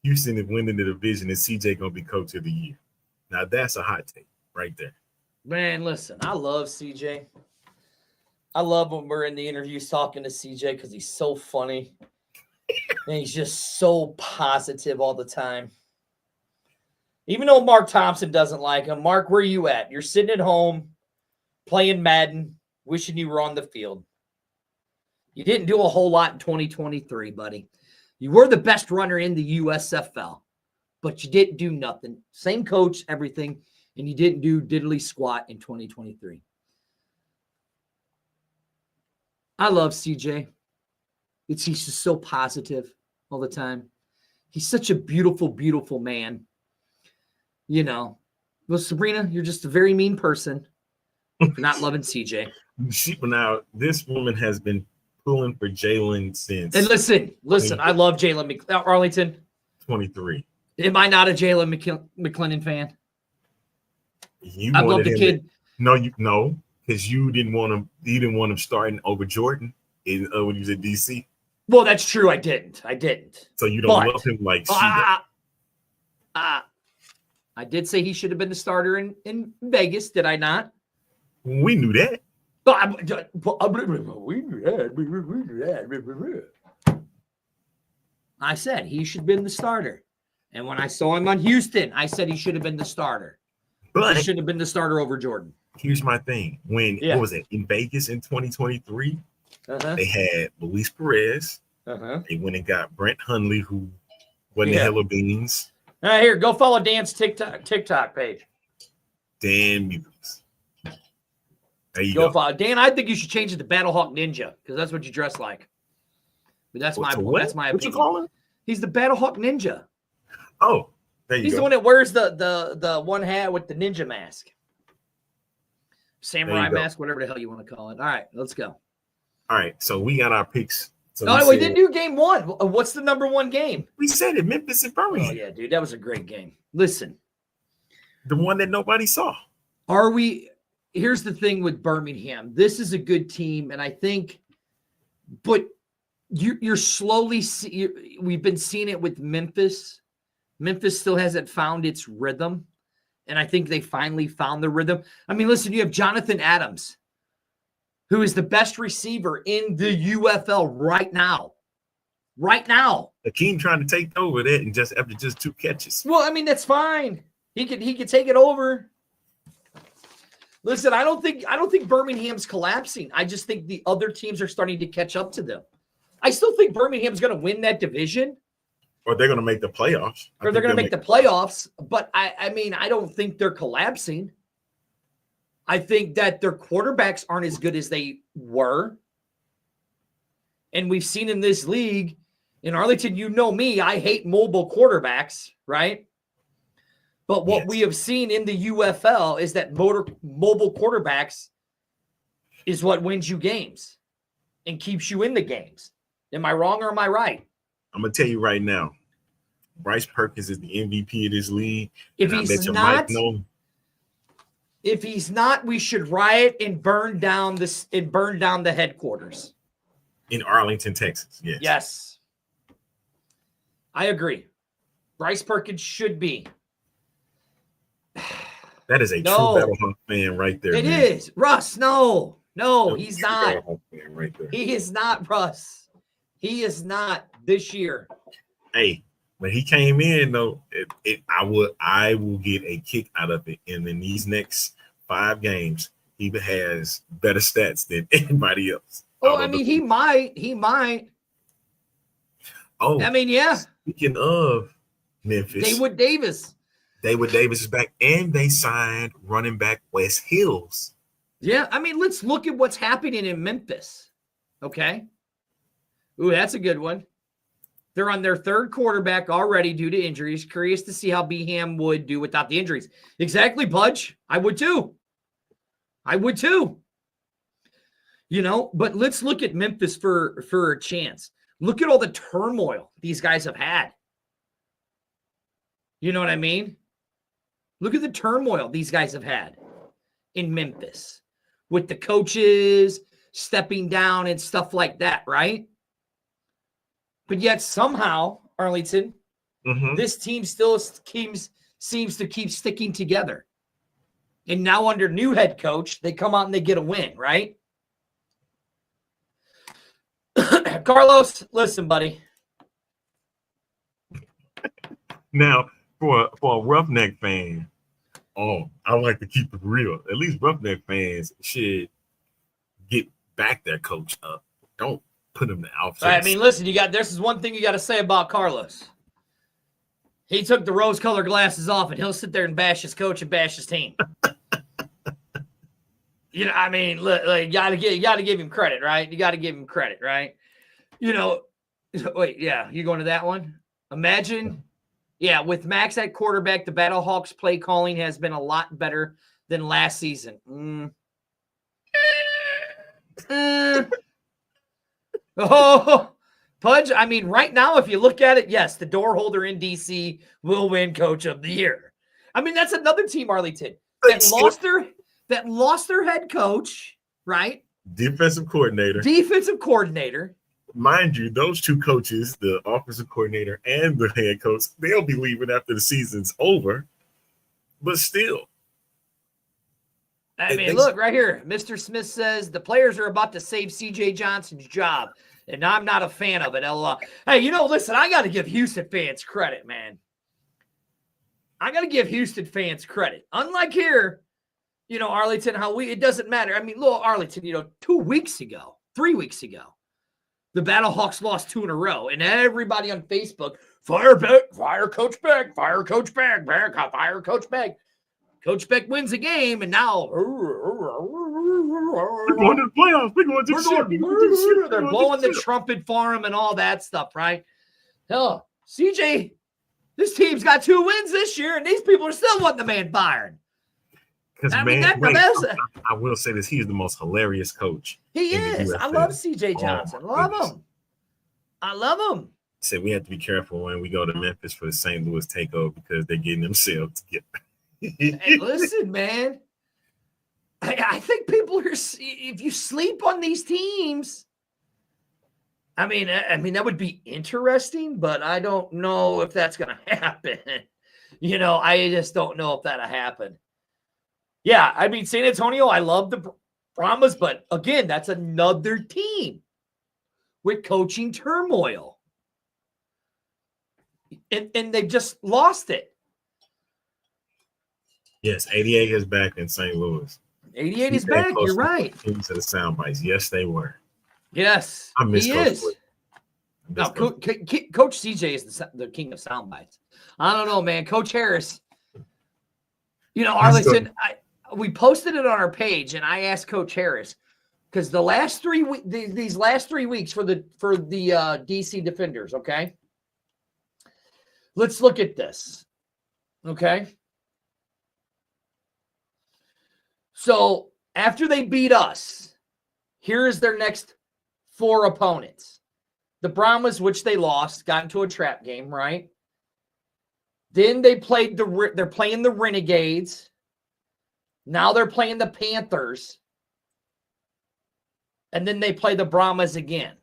Houston is winning the division, and CJ gonna be Coach of the Year. Now that's a hot take right there. Man, listen, I love CJ. I love when we're in the interviews talking to CJ because he's so funny. And he's just so positive all the time. Even though Mark Thompson doesn't like him. Mark, where are you at? You're sitting at home playing Madden, wishing you were on the field. You didn't do a whole lot in 2023, buddy. You were the best runner in the USFL, but you didn't do nothing. Same coach, everything. And you didn't do diddly squat in 2023. I love CJ. He's just so positive all the time. He's such a beautiful, beautiful man. You know. Well, Sabrina, you're just a very mean person for not loving CJ. Now, this woman has been pulling for Jalen since. And listen, I love Jalen Arlington. 23. Am I not a Jalen McClendon fan? I love the kid. No, because you didn't want him. You didn't want him starting over Jordan when he was at DC. Well, that's true. I didn't. So you don't love him like she does. I did say he should have been the starter in Vegas. Did I not? We knew that. I said he should have been the starter. And when I saw him on Houston, I said he should have been the starter. But he should have been the starter over Jordan. Here's my thing. What was it? In Vegas in 2023, they had Luis Perez. They went and got Brent Hundley, who wasn't a hell of beans. All right, here, go follow Dan's TikTok page. Dan Muse. There you go. Follow Dan. I think you should change it to Battlehawk Ninja because that's what you dress like. But that's my opinion. What you call him? He's the Battlehawk Ninja. Oh, there you He's go. the one that wears the one hat with the ninja mask. Samurai mask, whatever the hell you want to call it. All right, let's go. All right, so we got our picks. So No, we didn't do game one. What's the number one game? We said it, Memphis and Birmingham. Oh, yeah, dude, that was a great game. Listen. The one that nobody saw. Here's the thing with Birmingham. This is a good team, and I think, but you're slowly we've been seeing it with Memphis. Memphis still hasn't found its rhythm, and I think they finally found the rhythm. I mean, listen, you have Jonathan Adams, who is the best receiver in the UFL right now. Right now. Akeem trying to take over that and after just 2 catches. Well, I mean, that's fine. He could take it over. Listen, I don't think Birmingham's collapsing. I just think the other teams are starting to catch up to them. I still think Birmingham's going to win that division. Or they're going to make the playoffs. Or they're going to make the playoffs. But, I mean, I don't think they're collapsing. I think that their quarterbacks aren't as good as they were. And we've seen in this league, in Arlington, you know me, I hate mobile quarterbacks, right? But what we have seen in the UFL is that mobile quarterbacks is what wins you games and keeps you in the games. Am I wrong or am I right? I'm going to tell you right now, Bryce Perkins is the MVP of this league. If he's not, we should riot and burn down the headquarters. In Arlington, Texas. Yes. Yes. I agree. Bryce Perkins should be. That is a true Battlehawk fan right there. It is. Russ, no, he's not. Right there. He is not, Russ. He is not this year. Hey, when he came in, though, I will get a kick out of it. And in these next 5 games, he has better stats than anybody else. Oh, I mean, he might. Oh, I mean, yeah. Speaking of Memphis, David Davis is back, and they signed running back Wes Hills. Yeah, I mean, let's look at what's happening in Memphis. Okay. Ooh, that's a good one. They're on their 3rd quarterback already due to injuries. Curious to see how Beham would do without the injuries. Exactly, Budge. I would too. You know, but let's look at Memphis for a chance. Look at all the turmoil these guys have had. You know what I mean? Look at the turmoil these guys have had in Memphis with the coaches stepping down and stuff like that, right? But yet somehow, Arlington, this team still seems to keep sticking together. And now under new head coach, they come out and they get a win, right? Carlos, listen, buddy. Now, for a Roughneck fan, I like to keep it real. At least Roughneck fans should get back their coach up. Don't put him out. I mean, listen, this is one thing you got to say about Carlos. He took the rose-colored glasses off, and he'll sit there and bash his coach and bash his team. You know, I mean, look, you got to give him credit, right? You got to give him credit, right? You know, wait, yeah, you going to that one? Imagine, yeah, with Max at quarterback, the Battlehawks play calling has been a lot better than last season. Oh, Pudge, I mean, right now, if you look at it, yes, the door holder in DC will win Coach of the Year. I mean, that's another team, Arlington, that lost their head coach, right? Defensive coordinator. Mind you, those 2 coaches, the offensive coordinator and the head coach, they'll be leaving after the season's over. But still. I mean, look right here. Mr. Smith says the players are about to save CJ Johnson's job, and I'm not a fan of it. LOL. Hey, you know, listen, I got to give Houston fans credit, man. I got to give Houston fans credit. Unlike here, you know, Arlington, it doesn't matter. I mean, look, Arlington, you know, 3 weeks ago, the Battlehawks lost 2 in a row, and everybody on Facebook, fire Coach Beck, fire Coach Beck, fire Coach Beck. Coach Beck wins a game, and now we're going to the playoffs. We're going to the shit. They're blowing the trumpet for him and all that stuff, right? Hell, CJ This team's got 2 wins this year, and these people are still wanting the man fired. Because I will say this: he's the most hilarious coach. He is. I love CJ Johnson. Love him. I love him. Said we have to be careful when we go to Memphis for the St. Louis takeover because they're getting themselves together. Hey, listen, man. I think people are. If you sleep on these teams, I mean, that would be interesting, but I don't know if that's going to happen. I just don't know if that'll happen. Yeah, I mean, San Antonio, I love the Brahmas, but again, that's another team with coaching turmoil. And they've just lost it. Yes, 88 is back in St. Louis. 88 is back, you're right. Into the sound bites. Yes, they were. Yes, I miss Coach Wood. No, Coach CJ is the king of sound bites. I don't know, man. Coach Harris, Arlington, we posted it on our page, and I asked Coach Harris because these last 3 weeks for the DC Defenders, okay? Let's look at this, okay? So after they beat us, here is their next 4 opponents. The Brahmas, which they lost, got into a trap game, right? Then they're playing the Renegades. Now they're playing the Panthers. And then they play the Brahmas again.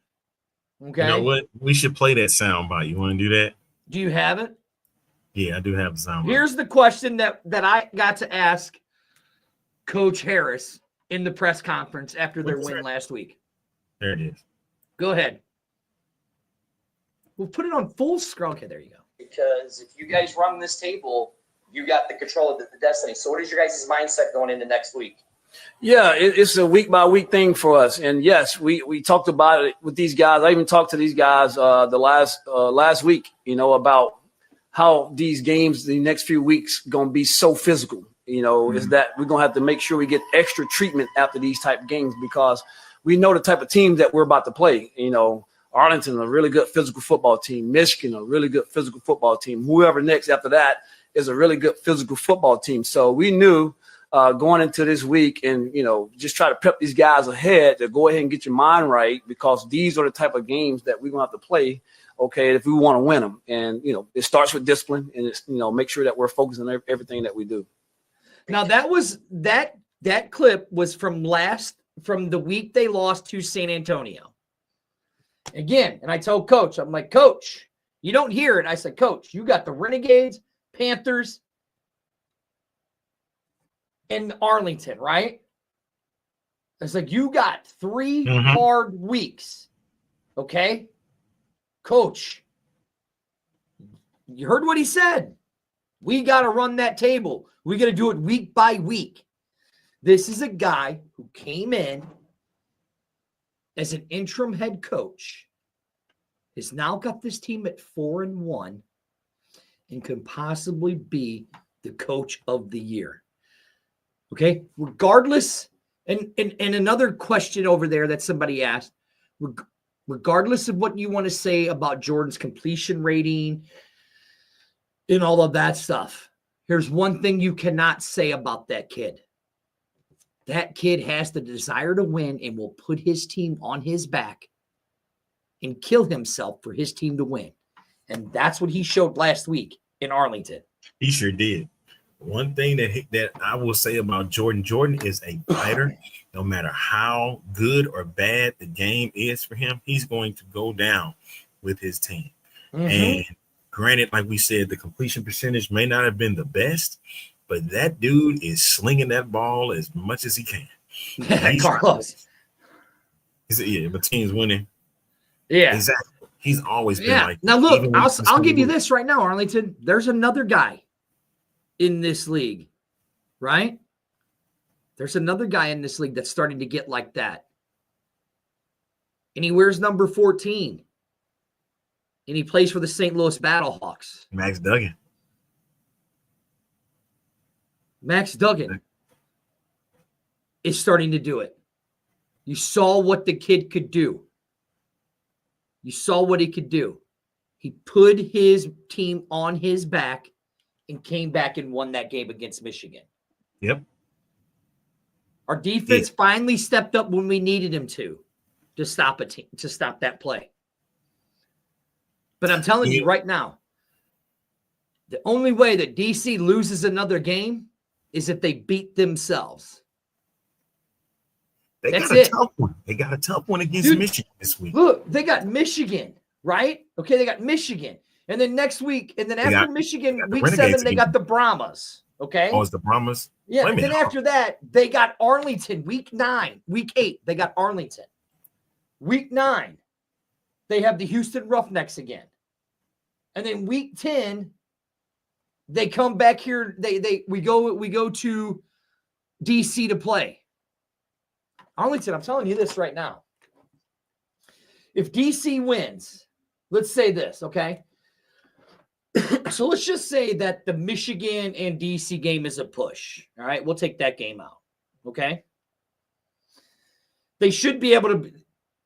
Okay. You know what? We should play that soundbite. You want to do that? Do you have it? Yeah, I do have the soundbite. Here's the question that I got to ask Coach Harris in the press conference after their win last week. There it is. Go ahead. We'll put it on full scroll. Okay, there you go. Because if you guys run this table, you got the control of the destiny. So what is your guys' mindset going into next week? Yeah, it's a week-by-week thing for us. And, yes, we talked about it with these guys. I even talked to these guys the last week, about how these games the next few weeks going to be so physical. Is that we're going to have to make sure we get extra treatment after these type of games because we know the type of teams that we're about to play. Arlington, a really good physical football team. Michigan, a really good physical football team. Whoever next after that is a really good physical football team. So we knew going into this week and, just try to prep these guys ahead to go ahead and get your mind right because these are the type of games that we're going to have to play, okay, if we want to win them. And, it starts with discipline and it's, make sure that we're focused on everything that we do. Now that clip was from the week they lost to San Antonio. Again, and I told Coach, I'm like, Coach, you don't hear it. I said, Coach, you got the Renegades, Panthers, and Arlington, right? It's like you got 3 hard weeks. Okay? Coach, you heard what he said. We got to run that table. We got to do it week by week. This is a guy who came in as an interim head coach, has now got this team at 4-1, and can possibly be the coach of the year. Okay, regardless, and another question over there that somebody asked, regardless of what you want to say about Jordan's completion rating and all of that stuff, here's one thing you cannot say about that kid. That kid has the desire to win and will put his team on his back and kill himself for his team to win. And that's what he showed last week in Arlington. He sure did. One thing that I will say about Jordan is a fighter. No matter how good or bad the game is for him, he's going to go down with his team. And granted, like we said, the completion percentage may not have been the best, but that dude is slinging that ball as much as he can. Carlos. The team's winning. Yeah. Exactly. He's always been like that. Now, look, I'll give you this right now, Arlington. There's another guy in this league, right? There's another guy in this league that's starting to get like that. And he wears number 14. And he plays for the St. Louis Battlehawks. Max Duggan is starting to do it. You saw what the kid could do. You saw what he could do. He put his team on his back and came back and won that game against Michigan. Yep. Our defense finally stepped up when we needed him to stop a team, to stop that play. But I'm telling you right now, the only way that DC loses another game is if they beat themselves. They That's got a it. tough one. They got a tough one against Dude, Michigan this week. Look, they got Michigan, right? Okay, they got Michigan. And then next week, and then after Michigan, week 7, they got the Brahmas. Okay. Oh, it's the Brahmas? Yeah, and then after that, they got Arlington. Week 8, they got Arlington. Week 9, they have the Houston Roughnecks again. And then week 10, they come back here. We go to DC to play. Arlington, I'm telling you this right now. If DC wins, let's say this, okay? So let's just say that the Michigan and DC game is a push. All right, we'll take that game out. Okay. They should be able to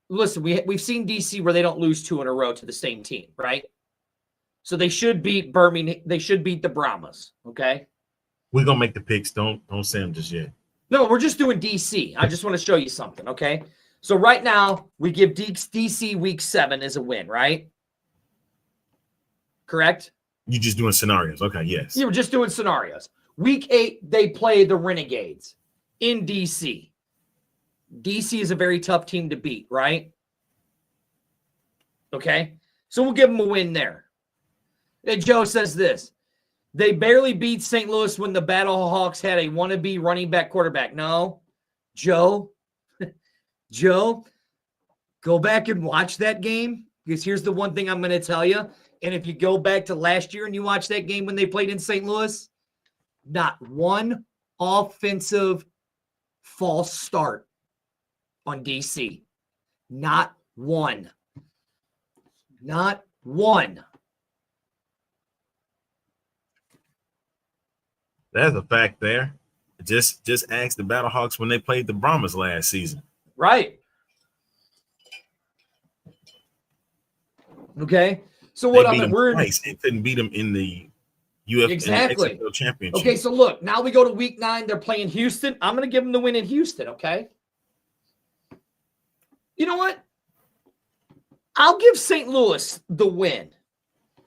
listen. We've seen DC where they don't lose 2 in a row to the same team, right? So they should beat Birmingham. They should beat the Brahmas. Okay. We're gonna make the picks. Don't say them just yet. No, we're just doing DC. I just want to show you something. Okay. So right now we give DC week 7 as a win, right? Correct. You just doing scenarios. Okay, yes. You were just doing scenarios. Week 8, they play the Renegades in DC. DC is a very tough team to beat, right? Okay. So we'll give them a win there. And Joe says this. They barely beat St. Louis when the Battlehawks had a wannabe running back quarterback. No, Joe, go back and watch that game. Because here's the one thing I'm going to tell you. And if you go back to last year and you watch that game when they played in St. Louis, not one offensive false start on DC. Not one. Not one. That's a fact there. Just ask the Battlehawks when they played the Brahmas last season. Right. Okay. So what we're twice. They couldn't beat them in the UFL exactly championship. Okay, so look, now we go to week 9. They're playing Houston. I'm going to give them the win in Houston. Okay. You know what? I'll give St. Louis the win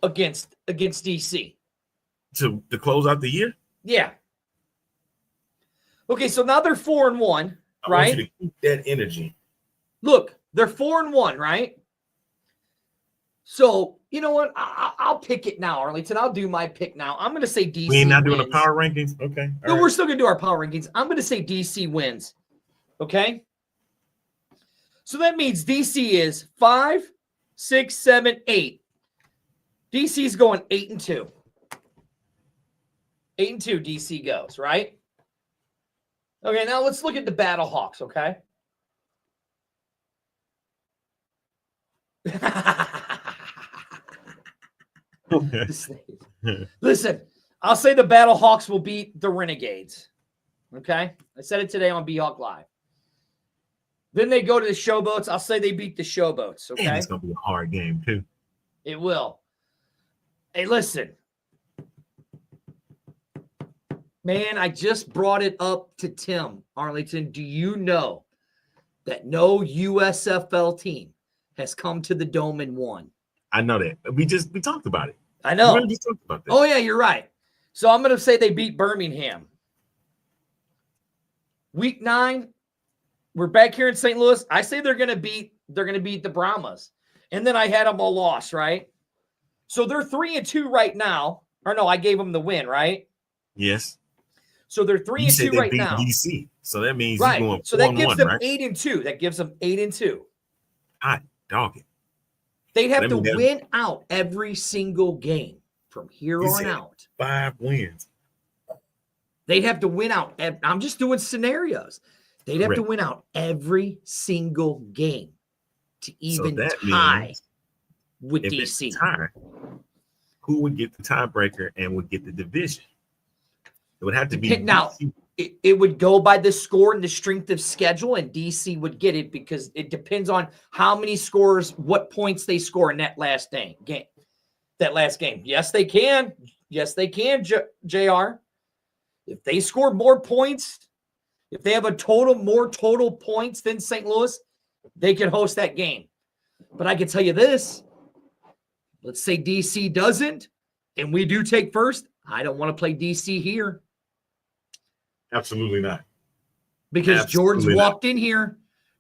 against DC to close out the year. Yeah. Okay, so now they're 4-1, I right? want you to keep that energy. Look, they're 4-1, right? So, you know what? I'll pick it now, Arlington. I'll do my pick now. I'm going to say DC We ain't not doing wins. the power rankings? Okay. No, we're still going to do our power rankings. I'm going to say DC wins. Okay? So that means DC is 5, 6, 7, 8. DC's going 8-2. 8-2 DC goes, right? Okay, now let's look at the Battlehawks, okay? Listen, I'll say the Battlehawks will beat the Renegades. Okay? I said it today on B-Hawk Live. Then they go to the Showboats. I'll say they beat the Showboats. Okay? And it's going to be a hard game, too. It will. Hey, listen. Man, I just brought it up to Tim Arlington. Do you know that no USFL team has come to the Dome and won? I know that. We talked about it. I know. We just talked about that. Oh, yeah, you're right. So I'm going to say they beat Birmingham. Week 9, we're back here in St. Louis. I say they're going to beat the Brahmas. And then I had them all lost, right? So they're 3-2 right now. Or no, I gave them the win, right? Yes. So they're 3-2 right now. DC. So that means right. You're going 4-1, so that gives them right? 8-2. That gives them 8-2. Hot dog it. They'd have to win out every single game from here on out. 5 wins. They'd have to win out. I'm just doing scenarios. They'd have to win out every single game to even tie with DC. Who would get the tiebreaker and would get the division? It would have to be now. It would go by the score and the strength of schedule, and DC would get it because it depends on how many scores, what points they score in that last game. that last game. Yes, they can. Yes, they can, JR. If they score more points, if they have more total points than St. Louis, they can host that game. But I can tell you this. Let's say DC doesn't, and we do take first. I don't want to play DC here. Absolutely not. Because Jordan's walked in here.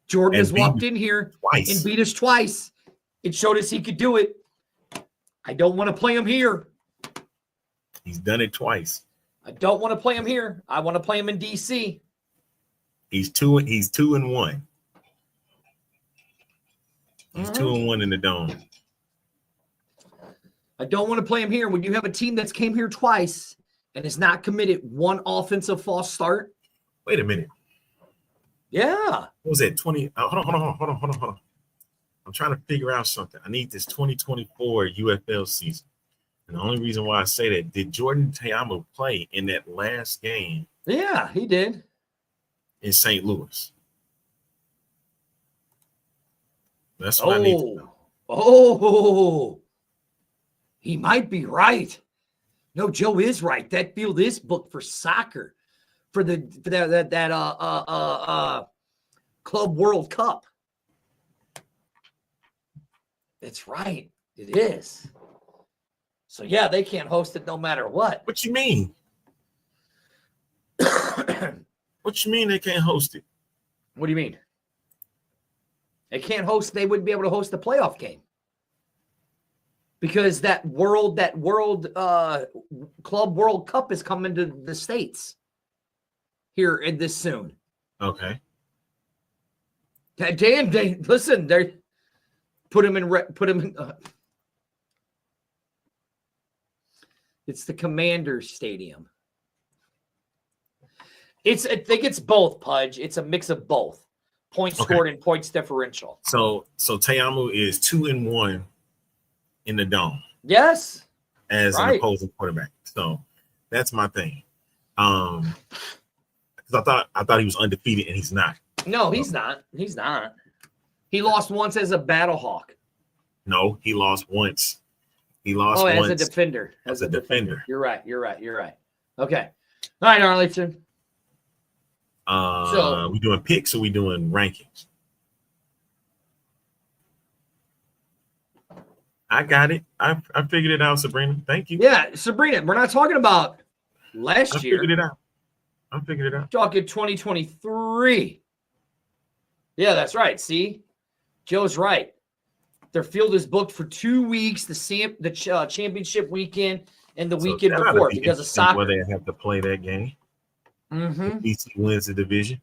Jordan has walked in here twice and beat us twice. It showed us he could do it. I don't want to play him here. He's done it twice. I don't want to play him here. I want to play him in DC. He's 2-1. He's 2-1 in the dome. I don't want to play him here. When you have a team that's came here twice and has not committed one offensive false start. Wait a minute. Yeah. What was it? 20. Hold on. I'm trying to figure out something. I need this 2024 UFL season. And the only reason why I say that, did Jordan Teamu play in that last game? Yeah, he did. In St. Louis. That's what I need to know. Oh, he might be right. No, Joe is right. That field is booked for soccer, for that Club World Cup. It's right. It is. So yeah, they can't host it no matter what. What you mean? What you mean they can't host it? What do you mean? They can't host. They wouldn't be able to host the playoff game because that Club World Cup is coming to the States here in this soon. Okay. Dan, listen, they put him in. It's the Commanders Stadium. I think it's both, Pudge. It's a mix of both. Points scored and points differential. So Teamu is 2-1 in the dome. Yes. As an opposing quarterback. So that's my thing. Because I thought he was undefeated and he's not. No, he's not. He's not. He lost once as a battle hawk. No, he lost once. He lost once as a defender. As a defender. You're right. Okay. All right, Arlington. So we doing picks or we doing rankings? I got it. I figured it out, Sabrina. Thank you. Yeah, Sabrina, we're not talking about last year. I figured it out. Talking 2023. Yeah, that's right. See? Joe's right. Their field is booked for 2 weeks, the championship weekend and the weekend before because of soccer. Where they have to play that game. Mm-hmm. DC wins the division.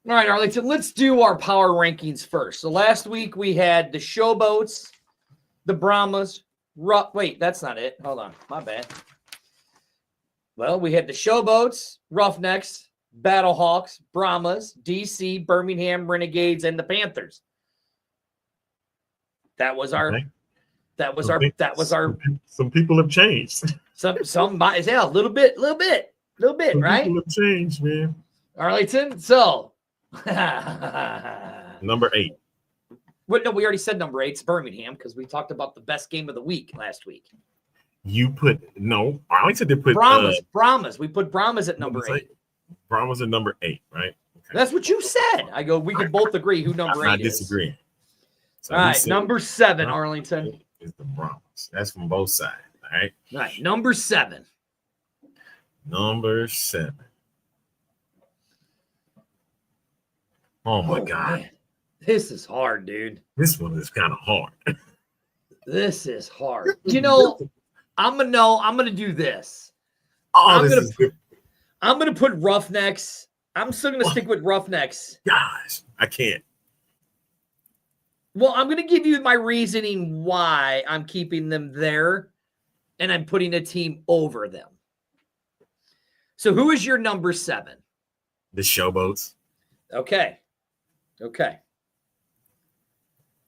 All right, Arlington, let's do our power rankings first. So last week we had the Showboats, the Brahmas. Wait, that's not it. Hold on. My bad. Well, we had the Showboats, Roughnecks, Battlehawks, Brahmas, DC, Birmingham, Renegades, and the Panthers. That was our. Okay. That was our. Some people have changed. Some yeah, a little bit, Some right? People have changed, man. Arlington. So number 8. What? No, we already said number 8. It's Birmingham because we talked about the best game of the week last week. Arlington did put Brahmas. We put Brahmas at number 8. Brahmas at number 8, right? Okay. That's what you said. I go. We can both agree who number 8 is. I disagree. So all right, number 7, Arlington. Is the Brahmas. That's from both sides. All right. All right, number 7. Number 7. Oh my God. Man. This is hard, dude. This one is kind of hard. This is hard. You know, I'm gonna do this. I'm gonna put Roughnecks. I'm still gonna stick with Roughnecks. Gosh, I can't. Well, I'm gonna give you my reasoning why I'm keeping them there, and I'm putting a team over them. So, who is your number 7? The Showboats. Okay.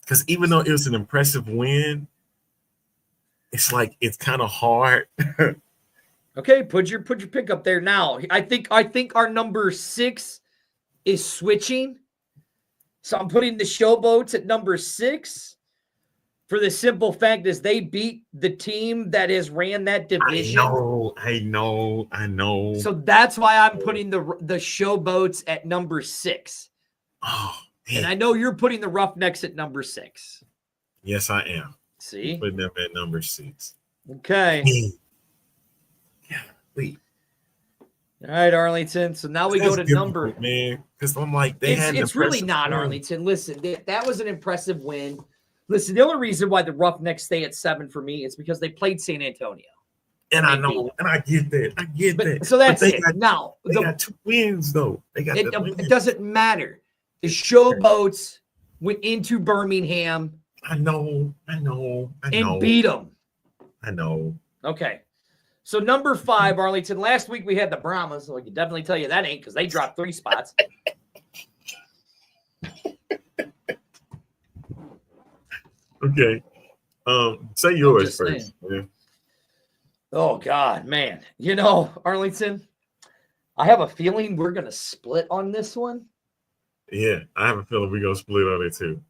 Because even though it was an impressive win, it's like it's kind of hard. Okay, put your pick up there now. I think our number 6 is switching. So I'm putting the Showboats at number 6. For the simple fact is they beat the team that has ran that division. I know. So that's why I'm putting the Showboats at number 6. Oh, man. And I know you're putting the Roughnecks at number 6. Yes, I am. See? Putting them at number 6. Okay. Yeah, wait. All right, Arlington. So now we go to number. Man, because I'm like, It's really not, Arlington. Listen, that was an impressive win. Listen, the only reason why the Roughnecks stay at 7 for me is because they played San Antonio. And I know, and I get that. that. So that's it. Now, they got 2 wins, though. It doesn't matter. The Showboats went into Birmingham. I know. And beat them. I know. Okay. So number 5, Arlington. Last week we had the Brahmas, so I can definitely tell you that ain't because they dropped 3 spots. Okay. Say yours first. Yeah. Oh God, man. You know, Arlington, I have a feeling we're gonna split on this one. Yeah, I have a feeling we're gonna split on it too.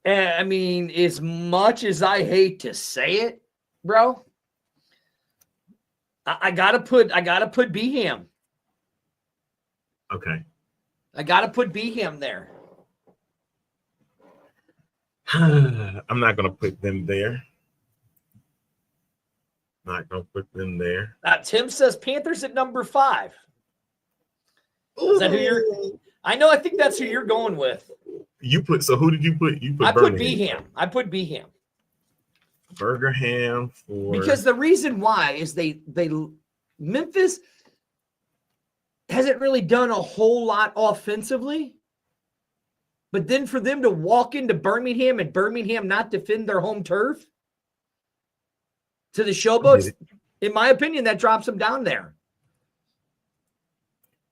I mean, as much as I hate to say it, bro, I gotta put Beham. Okay. I gotta put Beham there. I'm not gonna put them there. Not gonna put them there. Tim says Panthers at number 5. Is that who you're? I know. I think that's who you're going with. You put. So who did you put? You put. I put Beham. I put Beham. Birmingham for because the reason why is they Memphis hasn't really done a whole lot offensively. But then for them to walk into Birmingham and Birmingham not defend their home turf to the Showboats, in my opinion, that drops them down there.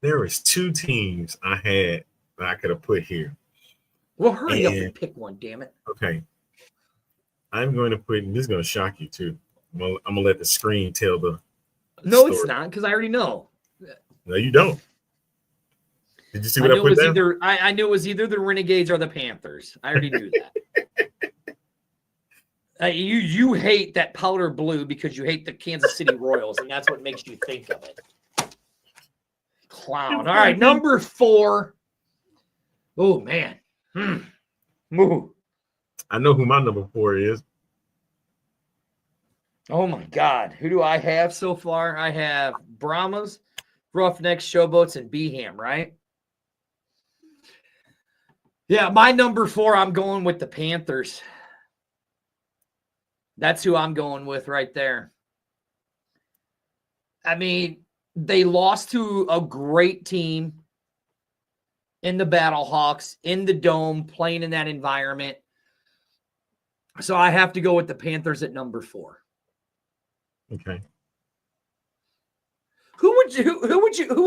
There was 2 teams I had that I could have put here. Well, hurry up and pick one, damn it. Okay. I'm going to put, and this is going to shock you too. I'm going to let the screen tell the No, story. it's not, because I already know. No, you don't. Did you see what I put down? I knew it was either the Renegades or the Panthers. I already knew that. You hate that powder blue because you hate the Kansas City Royals, and that's what makes you think of it. Clown. All right, number 4. Oh, man. Move. I know who my number 4 is. Oh, my God. Who do I have so far? I have Brahmas, Roughnecks, Showboats, and Beham, right? Yeah, my number 4, I'm going with the Panthers. That's who I'm going with right there. I mean, they lost to a great team in the Battlehawks, in the Dome, playing in that environment. So I have to go with the Panthers at number 4. Okay. Who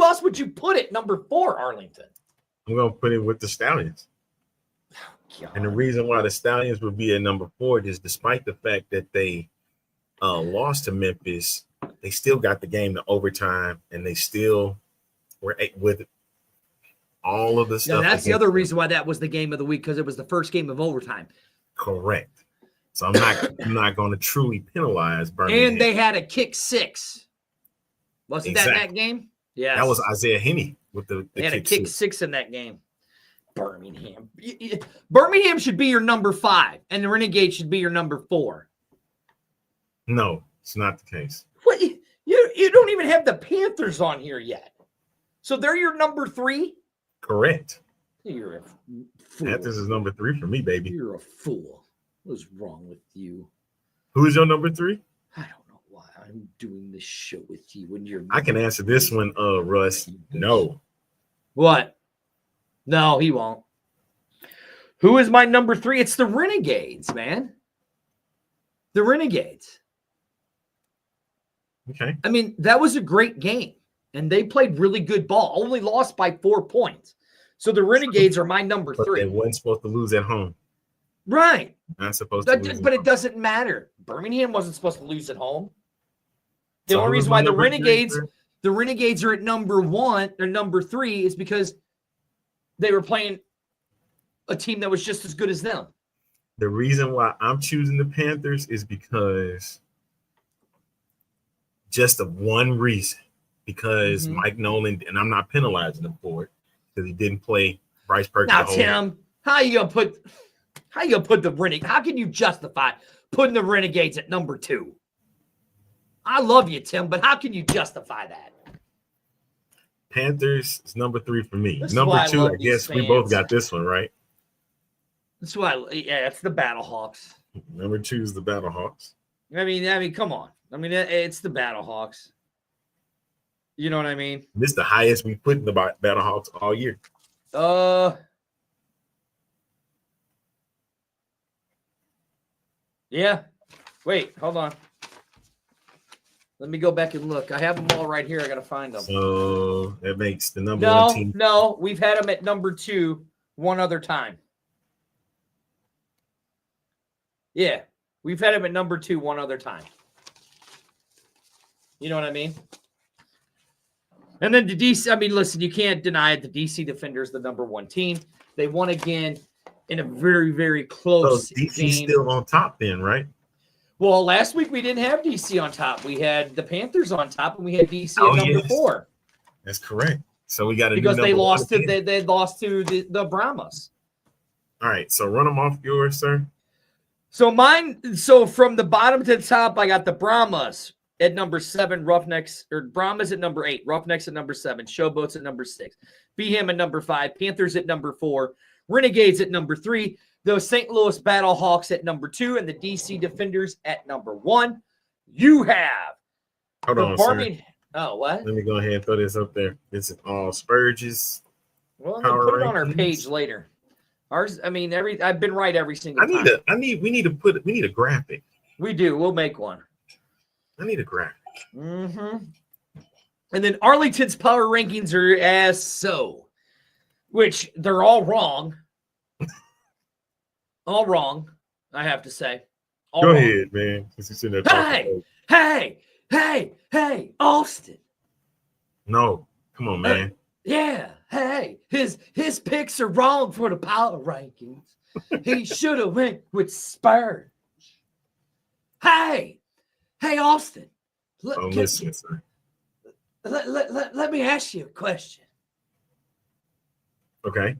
else would you put at number 4, Arlington? I'm going to put it with the Stallions. God. And the reason why the Stallions would be at number 4 is despite the fact that they lost to Memphis, they still got the game to overtime, and they still were with all of the stuff. Yeah, that's the other reason why that was the game of the week, because it was the first game of overtime. Correct. So I'm not going to truly penalize Birmingham. And they had a kick 6. Wasn't that that game? Yeah. That was Isaiah Henney with the they had a kick 6 in that game. Birmingham. Birmingham should be your number 5, and the Renegades should be your number 4. No, it's not the case. What? You don't even have the Panthers on here yet. So they're your number 3? Correct. You're a fool. Panthers is number 3 for me, baby. You're a fool. What's wrong with you? Who is your number 3? I don't know why I'm doing this show with you when you're. I can answer this one, Russ. No. What? No, he won't. Who is my number 3? It's the Renegades, man. The Renegades. Okay. I mean, that was a great game, and they played really good ball. Only lost by 4 points. So the Renegades are my number 3. They weren't supposed to lose at home. Right. Not supposed to lose. But it doesn't matter. Birmingham wasn't supposed to lose at home. The So only who's reason my why the number 3? Renegades are at number 1 or number 3 is because they were playing a team that was just as good as them. The reason why I'm choosing the Panthers is because just of one reason. Because Mike Nolan, and I'm not penalizing him for it, because he didn't play Bryce Perkins. Now, Tim, how you gonna put the Renegades? How can you justify putting the Renegades at number 2? I love you, Tim, but how can you justify that? Panthers is number 3 for me. This is Number why I 2, love I these guess we both fans. got this one right. That's why, yeah, it's the Battlehawks. Number 2 is the Battlehawks. I mean, come on. I mean, it's the Battlehawks. You know what I mean? This is the highest we put in the Battlehawks all year. Yeah. Wait, hold on. Let me go back and look. I have them all right here. I got to find them. So that makes the number 1 team. No, we've had them at number 2 one other time. Yeah, we've had them at number 2 one other time. You know what I mean? And then the DC, I mean, listen, you can't deny it. The DC Defenders, the number 1 team. They won again in a very, very close So DC's game. still on top then, right? Well, last week we didn't have DC on top. We had the Panthers on top, and we had DC at number 4. That's correct. So we got because they lost to they lost to the Brahmas. All right, so run them off yours, sir. So mine. So from the bottom to the top, I got the Brahmas at number 7, Roughnecks, or Brahmas at number 8, Roughnecks at number 7, Showboats at number 6, Beeham at number 5, Panthers at number 4, Renegades at number 3, the St. Louis Battlehawks at number 2, and the DC Defenders at number 1. You have Hold on, sir. Oh, what? Let me go ahead and throw this up there. This is all Spurge's. Well, I'm gonna put it on our page later. Ours, I mean, I've been right every single time. We need a graphic. We do. We'll make one. I need a graphic. And then Arlington's power rankings are as so, which they're all wrong. All wrong, I have to say. All Go wrong. ahead, man. Since you sitting there Hey, Austin. No, come on, man. Yeah, hey, his picks are wrong for the power rankings. He should have went with Spurs. Hey, Austin. Listen, sir. Let me ask you a question. Okay.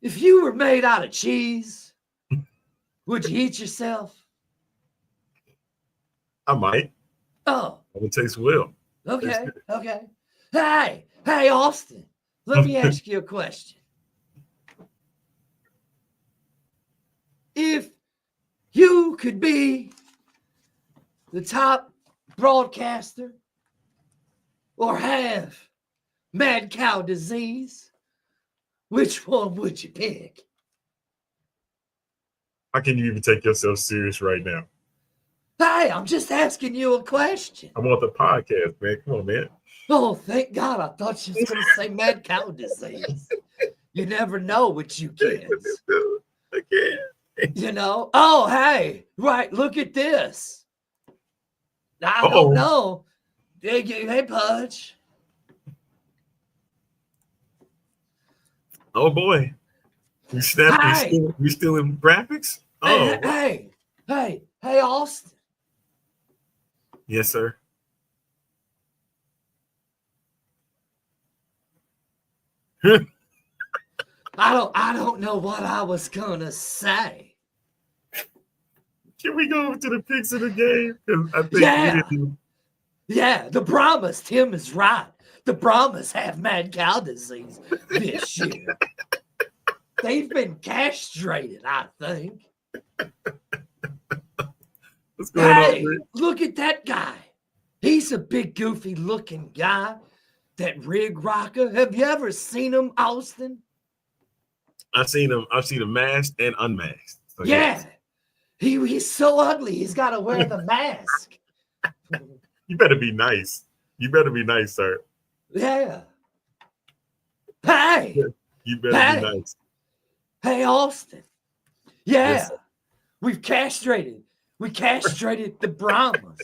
If you were made out of cheese, would you eat yourself? I might. Oh. It would taste well. Okay. Hey, Austin. Let me ask you a question. If you could be the top broadcaster or have mad cow disease, which one would you pick? How can you even take yourself serious right now? Hey, I'm just asking you a question. I'm on the podcast, man. Come on, man. Oh, thank God. I thought you was going to say mad cow disease. You never know with you kids. Again. You know? Oh, hey. Right. Look at this. I don't know. Hey, Pudge. Oh, boy. You snapped. You still in graphics? Oh. Hey, Austin. Yes, sir. I don't know what I was gonna say. Can we go over to the picks of the game? I think yeah, the Brahmas, Tim is right. The Brahmas have mad cow disease this year. They've been castrated, I think. What's going on, man? Look at that guy. He's a big, goofy looking guy. That rig rocker. Have you ever seen him, Austin? I've seen him masked and unmasked. So yeah. Yes. He's so ugly. He's got to wear the mask. You better be nice. You better be nice, sir. Yeah. Hey. You better be nice. Hey, Austin. Yeah. Yes, We castrated the Brahmas.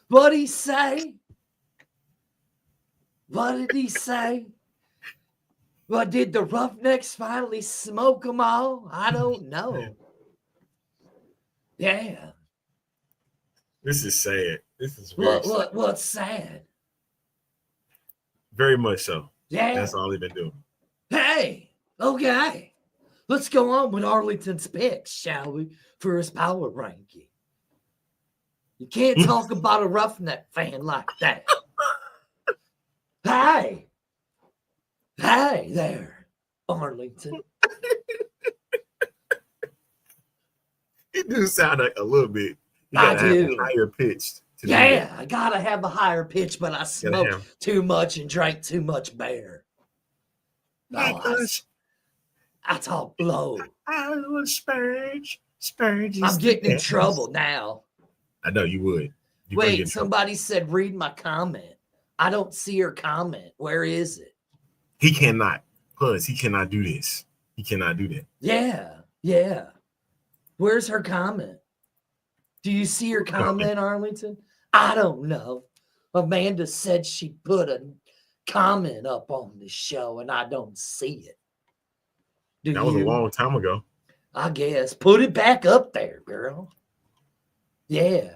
What'd he say? What did he say? Well, did the Roughnecks finally smoke them all? I don't know. Yeah. This is sad. This is very sad. What's sad? Very much so. Yeah. That's all they've been doing. Hey, okay. Let's go on with Arlington's picks, shall we? For his power ranking. You can't talk about a Roughneck fan like that. Hey there, Arlington. You do sound like a little bit. You I gotta have do. a higher pitched. Yeah, I gotta have a higher pitch, but I smoked too much and drank too much beer. I talk low. I was Spurge. Spurge. I'm getting in trouble now. I know you would. Wait, somebody said read my comment. I don't see her comment. Where is it? He cannot. Plus, he cannot do this. He cannot do that. Yeah. Where's her comment? Do you see her comment, Arlington? I don't know. Amanda said she put a comment up on the show, and I don't see it. That was a long time ago. I guess. Put it back up there, girl. Yeah.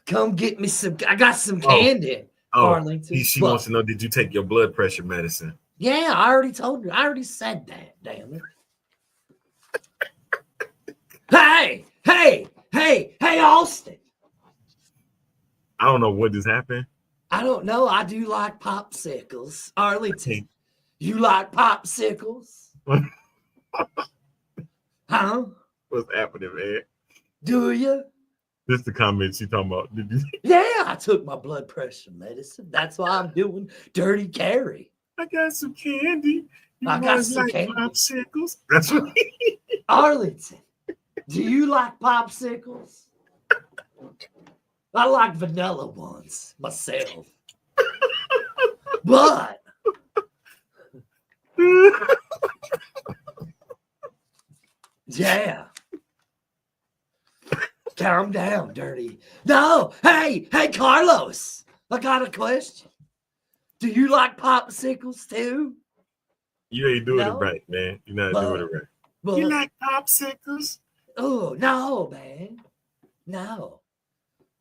Come get me some. I got some candy, Arlington. She wants to know, did you take your blood pressure medicine? Yeah, I already told her. I already said that, damn it. Hey, Austin. I don't know what just happened. I don't know. I do like popsicles. Arlington, you like popsicles? Huh? What's happening, man? Do you? This is the comment she talking about. Did you? Yeah, I took my blood pressure medicine. That's why I'm doing Dirty Carry. I got some candy. I got some candy. Popsicles. That's what. Arlington, do you like popsicles? I like vanilla ones myself. But yeah. Calm down, Dirty. No, hey, Carlos. I got a question. Do you like popsicles too? You ain't doing it right, man. You're not doing it right. But, you like popsicles? Oh, no, man. No.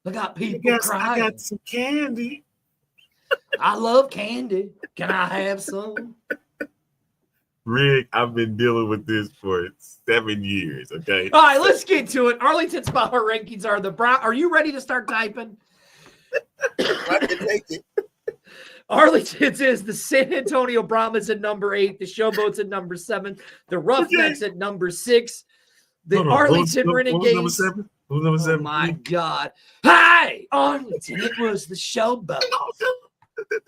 I got people crying. I got some candy. I love candy. Can I have some? Rick, I've been dealing with this for 7 years, okay? All right, let's get to it. Arlington's power rankings are the Brown. Are you ready to start typing? I can take it. Arlington's is the San Antonio Brahmas at number 8, the Showboats at number 7, the Roughnecks at number 6, the Arlington Renegades. Who's number 7? Oh my God. Hey, Arlington, it was the Showboat.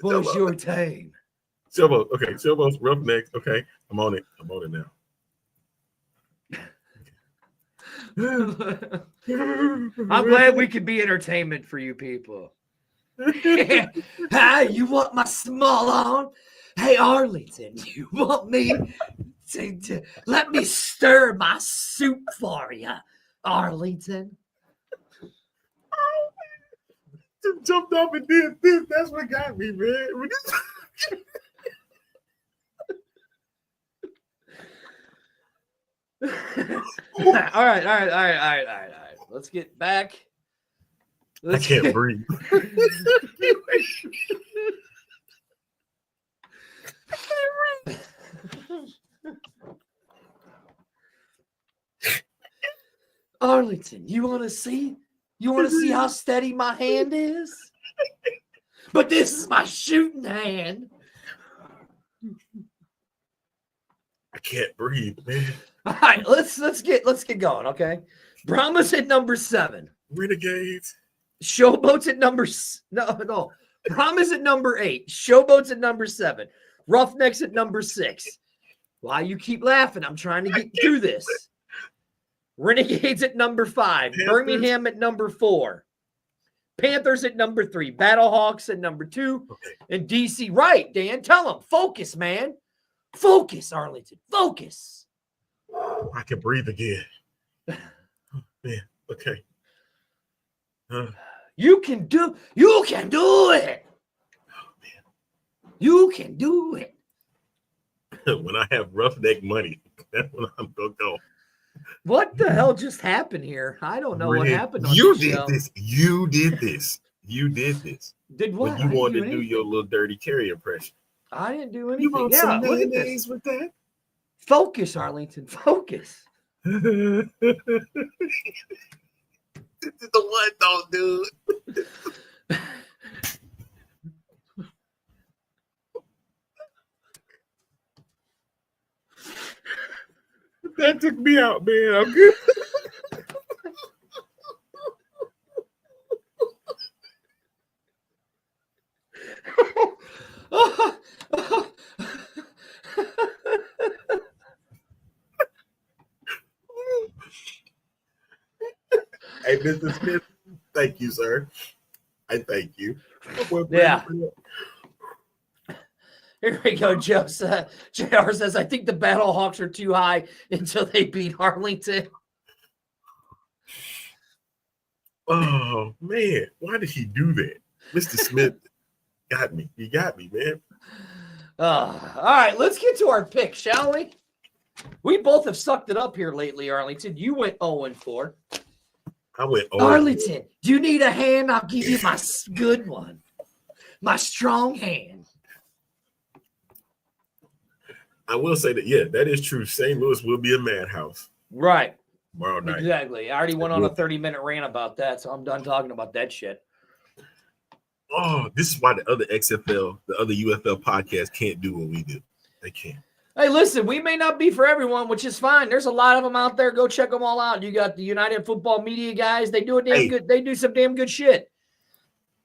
What was your team? Showboats. Okay, Showboats, Roughnecks. Okay, I'm on it. I'm on it now. I'm glad we could be entertainment for you people. Hey, you want my small arm? Hey, Arlington, you want me to let me stir my soup for you, Arlington? Just jumped off and did this. That's what got me, man. All right. Let's get back. I can't breathe. Arlington, you want to see? You want to see how steady my hand is? But this is my shooting hand. I can't breathe, man. All right, let's get going, okay? Brahmas at number 7. Renegades. Showboats at number no. Brahmas at number 8. Showboats at number 7. Roughnecks at number 6. Why you keep laughing? I'm trying to get through this. Renegades at number 5. Panthers. Birmingham at number 4. Panthers at number 3. Battlehawks at number 2. Okay. And DC. Right, Dan. Tell them. Focus, man. Focus, Arlington. Focus. I can breathe again. Man, okay. You can do it. Oh, man. You can do it. when I have roughneck money, that's when I'm gonna go. What the hell just happened here? I don't know what happened on You this did show. this. You did this. You did this. Did what? When you I didn't wanted do to do your anything. little dirty carry impression. I didn't do You anything. want Yeah, some look at this. mayonnaise with that? Focus, Arlington. Focus. This is the one, though, dude. That took me out, man. I'm good. Hey, Mr. Smith, thank you, sir. I thank you. Yeah. Here we go, Joe. JR says, I think the Battle Hawks are too high until they beat Arlington. Oh, man. Why did he do that? Mr. Smith got me. He got me, man. All right, let's get to our pick, shall we? We both have sucked it up here lately, Arlington. You went 0-4. I went Arlington, do you need a hand? I'll give you my good one. My strong hand. I will say that, yeah, that is true. St. Louis will be a madhouse Right. tomorrow night. Exactly. I already went on a 30-minute rant about that, so I'm done talking about that shit. Oh, this is why the other XFL, the other UFL podcast can't do what we do. They can't. Hey, listen, we may not be for everyone, which is fine. There's a lot of them out there. Go check them all out. You got the United Football Media guys. They do a damn good. They do some damn good shit.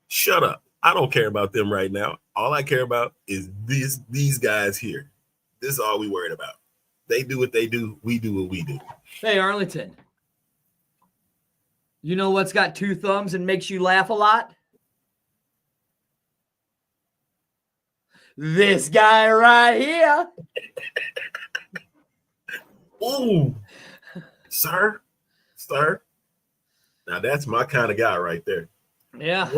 Shut up. I don't care about them right now. All I care about is these guys here. This is all we worried about. They do what they do. We do what we do. Hey, Arlington. You know what's got two thumbs and makes you laugh a lot? This guy right here. Ooh, sir. Now that's my kind of guy right there. Yeah.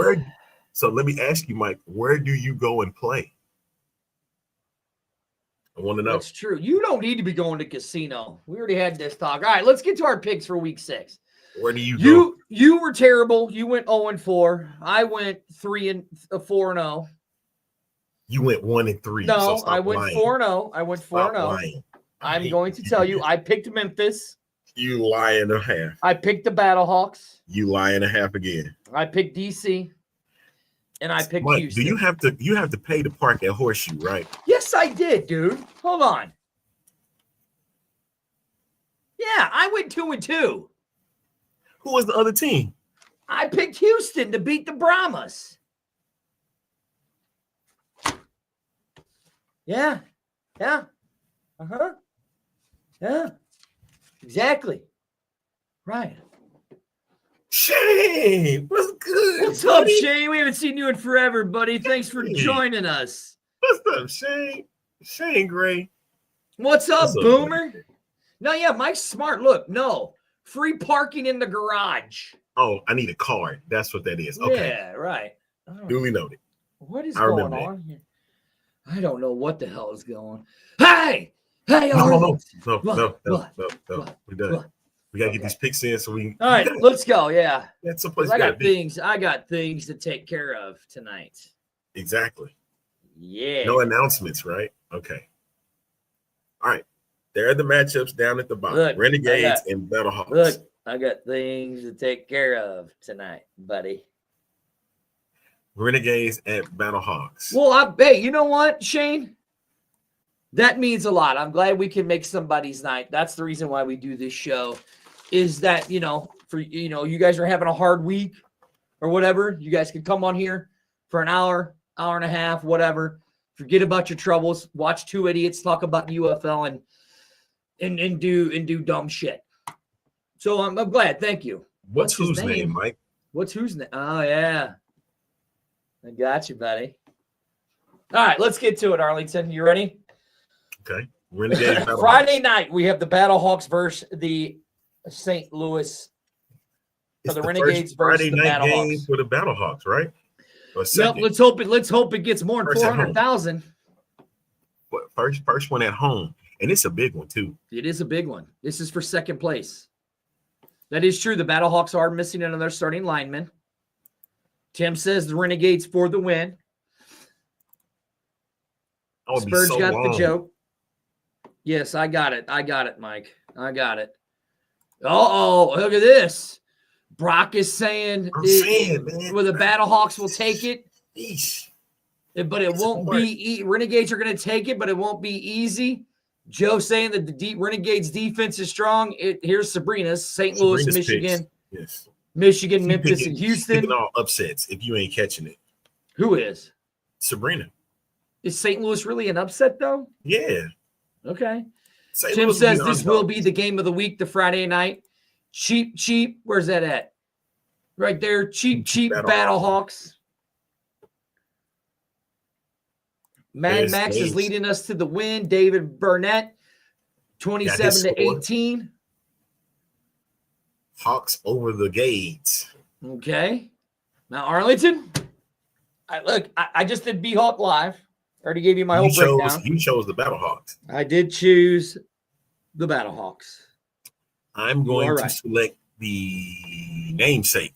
So let me ask you, Mike, where do you go and play? I want to know. That's true. You don't need to be going to casino. We already had this talk. All right, let's get to our picks for week 6. Where do you go? You were terrible. You went 0-4. I went 4-0. You went 1-3. No, so I went 4-0. I went 4-0. Lying. I'm going to tell you, I picked Memphis. You lie and a half. I picked the Battlehawks. You lie and a half again. I picked DC. And I picked Mike, Houston. do you have to pay to park at Horseshoe, right? Yes, I did, dude. Hold on. Yeah, I went 2-2. Who was the other team? I picked Houston to beat the Brahmas. Yeah. Yeah. Uh-huh. Yeah. Exactly. Right. Shane, what's good? What's up, Shane? We haven't seen you in forever, buddy. Thanks for joining us. What's up, Shane? Shane Gray. What's up, What's up, Boomer? buddy? No, yeah, Mike's smart. Look, no. Free parking in the garage. Oh, I need a card. That's what that is. Okay. Yeah, right. Oh, Duly noted. what is I going remember that. on here? I don't know what the hell is going. Hey! Hey, No. Arlington. What? What? We're done. What? We gotta get these picks in so we All right, let's go. Yeah. That's someplace 'Cause we I gotta got be. things. I got things to take care of tonight. Exactly. Yeah. No announcements, right? Okay. All right. There are the matchups down at the bottom. Look, Renegades and Battlehawks. Look, I got things to take care of tonight, buddy. Renegades and Battlehawks. Well, hey, you know what, Shane? That means a lot. I'm glad we can make somebody's night. That's the reason why we do this show. Is that, you guys are having a hard week or whatever. You guys can come on here for an hour, hour and a half, whatever. Forget about your troubles. Watch two idiots talk about UFL and do dumb shit. So I'm glad. Thank you. What's his whose name, Mike? What's whose name? Oh, yeah. I got you, buddy. All right, let's get to it, Arlington. You ready? Okay. Renegades. Battlehawks. Friday night, we have the Battlehawks versus the St. Louis. It's the the Renegades first Friday versus the night game Battlehawks. for the Battlehawks, right? Or Yep, second. let's hope it gets more than First at home. 400,000. What, First one at home, and it's a big one too. It is a big one. This is for second place. That is true. The Battlehawks are missing another starting lineman. Tim says the Renegades for the win. Spurge So got long. the joke. Yes, I got it. I got it, Mike. I got it. Uh-oh, look at this. Brock is saying, I'm saying, man. well, the Battlehawks will take it, Yeesh. but it won't be Renegades are going to take it, but it won't be easy. Joe saying that the Renegades defense is strong. Here's Sabrina's St. Louis, Sabrina's Michigan. Picks. Yes. Michigan, Memphis, and Houston. Picking all upsets if you ain't catching it. Who is? Sabrina. Is St. Louis really an upset, though? Yeah. Okay. St. Tim Louis says be this underdog. will be the game of the week, the Friday night. Cheap. Where's that at? Right there. Cheap Battlehawks. Mad Max is leading us to the win. David Burnett, 27-18. Hawks over the Gades. Okay. Now, Arlington. I just did B-Hawk Live. Already gave you my whole breakdown. You chose the Battlehawks. I did choose the Battlehawks. I'm going to select the namesake.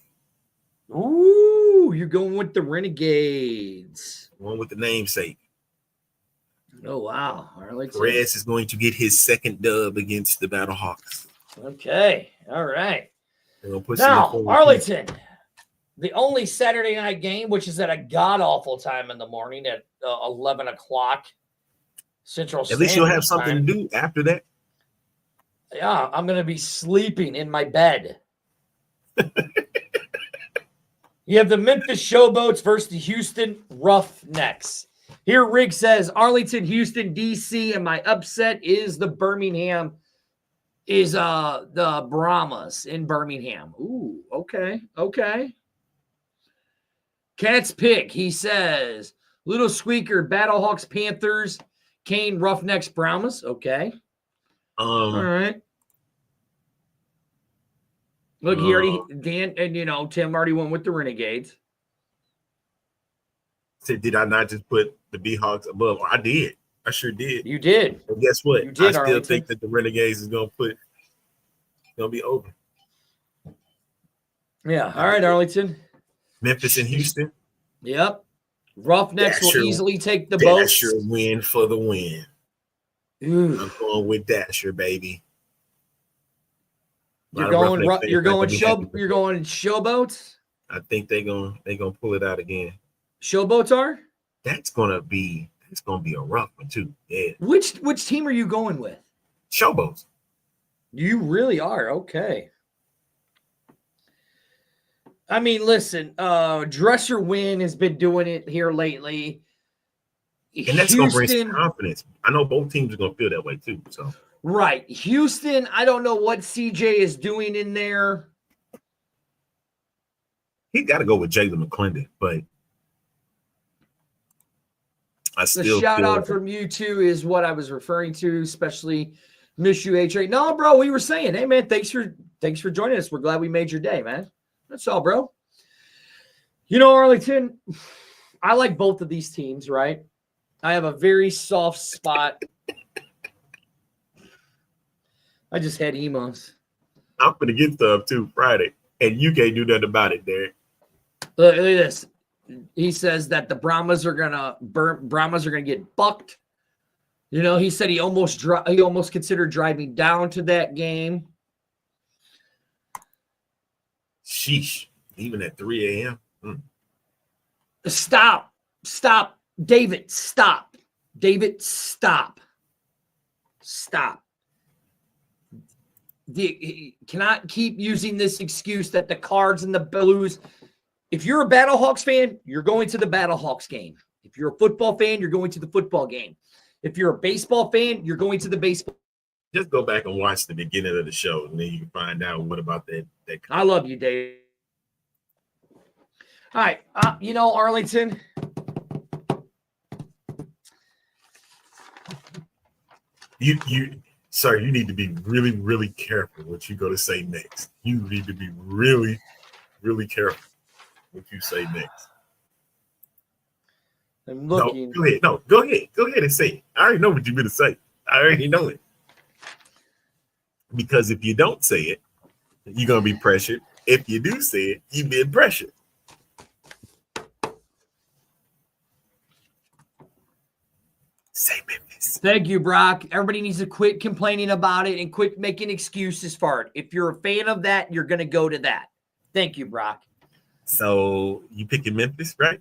Ooh, you're going with the Renegades. One with the namesake. Oh, wow. Arlington. Perez is going to get his second dub against the Battlehawks. Okay. All right. Put Now, Arlington, the only Saturday night game, which is at a god-awful time in the morning at 11 o'clock Central Standard Time. At least you'll have something to do after that. Yeah, I'm going to be sleeping in my bed. You have the Memphis Showboats versus the Houston Roughnecks. Here, Rick says Arlington, Houston, D.C., and my upset is the Birmingham, the Brahmas in Birmingham. Ooh, okay. Cat's pick, he says, Little Squeaker, Battlehawks, Panthers, Kane, Roughnecks, Brahmas. Okay. All right. Look, he already, Dan, and Tim already went with the Renegades. Did I not just put the B-Hawks above? I did. I sure did. You did. And guess what? You did, I still Arlington. think that the Renegades is going to be over. Yeah. All right, Arlington. Memphis and Houston. Yep. Roughnecks Dasher, will easily take the boat. Dasher win for the win. Ooh. I'm going with Dasher, baby. You're going Showboats? I think they're gonna pull it out again. Showboats are? That's gonna be a rough one too. Yeah. Which team are you going with? Showboats. You really are. Okay. I mean, listen, Dresser Wynn has been doing it here lately. And that's going to bring some confidence. I know both teams are going to feel that way too. So right. Houston, I don't know what CJ is doing in there. He got to go with Jalen McClendon, but I still the shout out from you two is what I was referring to, especially Miss you H8. No, bro, we were saying, hey man, thanks for joining us. We're glad we made your day, man. That's all, bro. Arlington, I like both of these teams, right? I have a very soft spot. I just had emos. I'm going to get stuff too Friday, and you can't do nothing about it, Derek. Look at this. He says that the Brahmas are gonna get bucked. He said he almost considered driving down to that game. Sheesh. Even at 3 a.m. Stop. David, stop. David, stop. Cannot keep using this excuse that the Cards and the Blues. If you're a Battlehawks fan, you're going to the Battlehawks game. If you're a football fan, you're going to the football game. If you're a baseball fan, you're going to the baseball. Just go back and watch the beginning of the show, and then you can find out what about that. I love you, Dave. All right. Arlington. Sir, you need to be really, really careful what you go to say next. You need to be really, really careful what you say next. I'm looking. No, go ahead. No, go ahead. Go ahead and say it. I already know what you're going to say. I already know it. Because if you don't say it, you're going to be pressured. If you do say it, you've been pressured. Say Memphis. Thank you, Brock. Everybody needs to quit complaining about it and quit making excuses for it. If you're a fan of that, you're going to go to that. Thank you, Brock. So you picking Memphis, right?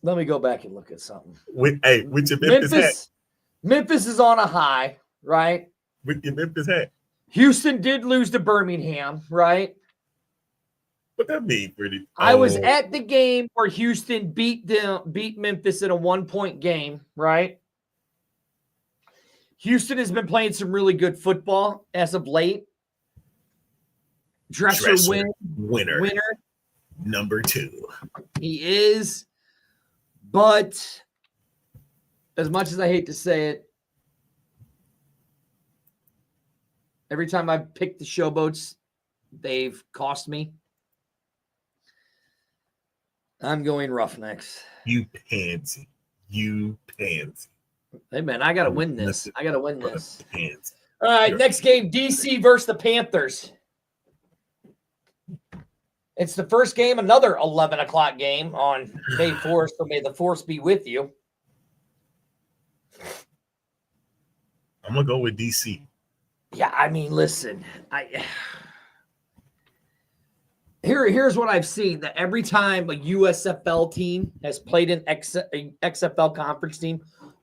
Let me go back and look at something. With your Memphis hat. Memphis is on a high, right? With your Memphis hat. Houston did lose to Birmingham, right? What that mean, pretty? I was at the game where Houston beat Memphis in a 1-point game, right? Houston has been playing some really good football as of late. Dresser winner. Number 2. He is, but as much as I hate to say it, every time I pick the Showboats, they've cost me. I'm going Roughnecks. You pansy. Hey, man, I got to win this. Pansy. All right, next game, DC versus the Panthers. It's the first game, another 11 o'clock game on May 4th, so may the force be with you. I'm going to go with DC. Yeah, I mean, listen, here's what I've seen, that every time a USFL team has played an XFL conference team,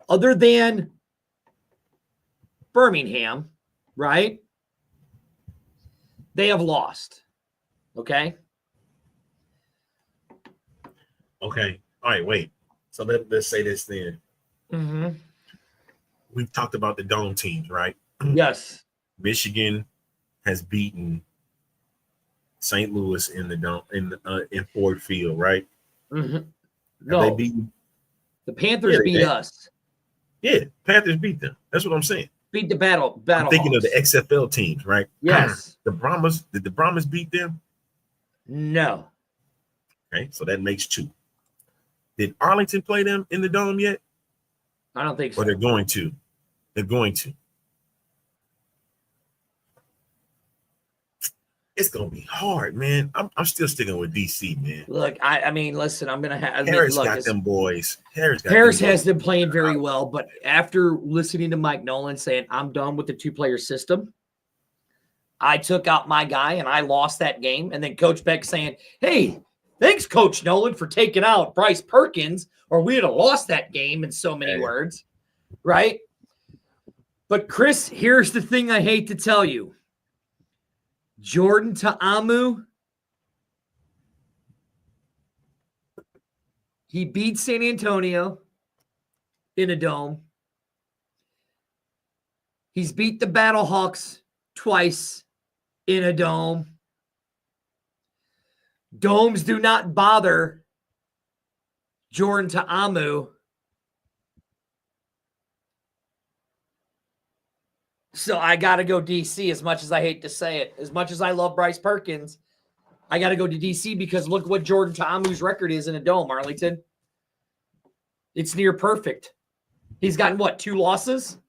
other than Birmingham, right? They have lost. Okay? Okay. All right, wait. So let's say this then. Mm-hmm. We've talked about the dome teams, right? Yes. Michigan has beaten St. Louis in the dome in Ford Field, right? Mm-hmm. No, No, they beaten. the Panthers beat us. Yeah, Panthers beat them. That's what I'm saying. Beat the battle. I'm thinking Hawks. of the XFL teams, right? Yes. The Brahmas. Did the Brahmas beat them? No. Okay, so that makes 2. Did Arlington play them in the dome yet? I don't think so. Or they're going to? They're going to. It's gonna be hard, man. I'm still sticking with DC, man. Look, I mean, listen, I'm gonna have Harris got them boys. Harris has been playing very well, but after listening to Mike Nolan saying I'm done with the 2-player system, I took out my guy and I lost that game. And then Coach Beck saying, "Hey, thanks, Coach Nolan, for taking out Bryce Perkins, or we'd have lost that game," in so many words, right? But Chris, here's the thing I hate to tell you. Jordan Ta'amu, he beat San Antonio in a dome. He's beat the Battlehawks twice in a dome. Domes do not bother Jordan Ta'amu. So I got to go DC, as much as I hate to say it. As much as I love Bryce Perkins, I got to go to DC because look what Jordan Ta'amu's record is in a dome, Arlington. It's near perfect. He's gotten, what, 2 losses?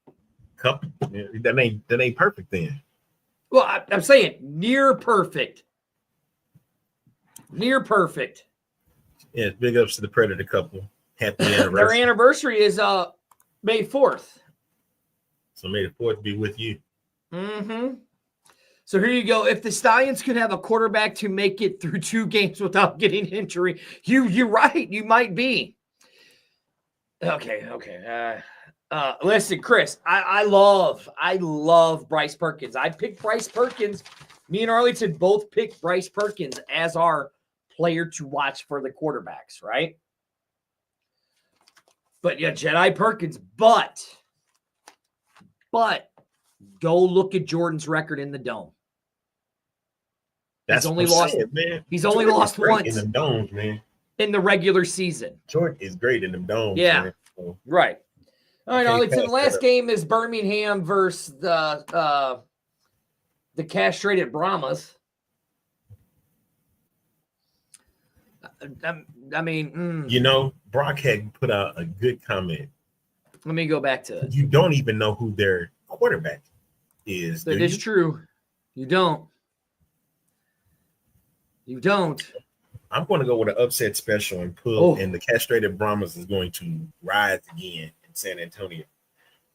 Couple. That ain't perfect then. Well, I'm saying near perfect. Near perfect. Yeah, big ups to the Predator couple. Happy anniversary. Their anniversary is May 4th. So may the 4th be with you. Mm-hmm. So here you go. If the Stallions could have a quarterback to make it through 2 games without getting injury, you're right. You might be. Okay. Listen, Chris, I love Bryce Perkins. I picked Bryce Perkins. Me and Arlington both picked Bryce Perkins as our player to watch for the quarterbacks, right? But yeah, Jedi Perkins, but go look at Jordan's record in the dome. That's he's only lost, man. He's only lost once in the domes, man. In the regular season. Jordan is great in the domes. Yeah. Man. So, right. All right, Arlington. The last up. game is Birmingham versus the castrated Brahmas. I mean, You know, Brock had put out a good comment. let me go back to it. You don't even know who their quarterback is. That do is you? true. You don't. You don't. I'm going to go with an upset special and pull, and the castrated Brahmas is going to rise again in San Antonio.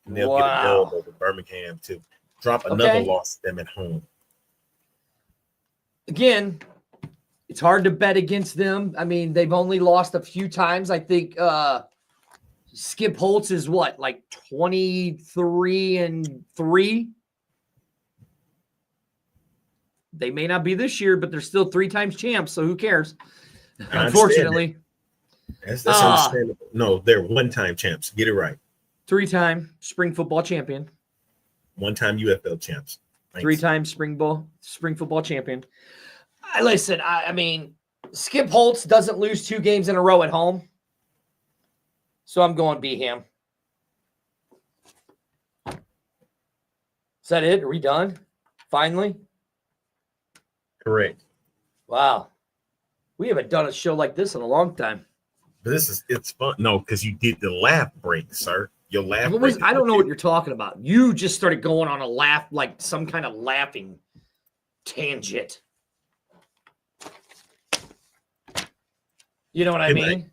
And they'll get a dub over Birmingham to drop another loss to them at home. Again, it's hard to bet against them. I mean, they've only lost a few times. I think Skip Holtz is what, like 23-3? They may not be this year, but they're still 3 times champs, so who cares? Unfortunately. That's understandable. No, they're 1-time champs. Get it right. 3-time spring football champion. 1-time UFL champs. Thanks. 3-time spring football champion. Listen, I mean, Skip Holtz doesn't lose 2 games in a row at home. So I'm going Beham. Is that it? Are we done? Finally? Correct. Wow. We haven't done a show like this in a long time. But it's fun. No, because you did the laugh break, sir. Your laugh break. I don't know what you're talking about. You just started going on a laugh, like some kind of laughing tangent. You know what I mean? Night.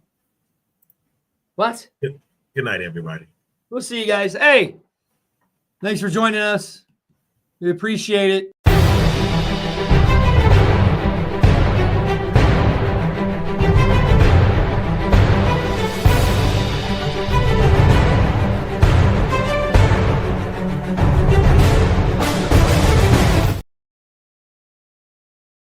What? Good night, everybody. We'll see you guys. Hey, thanks for joining us. We appreciate it.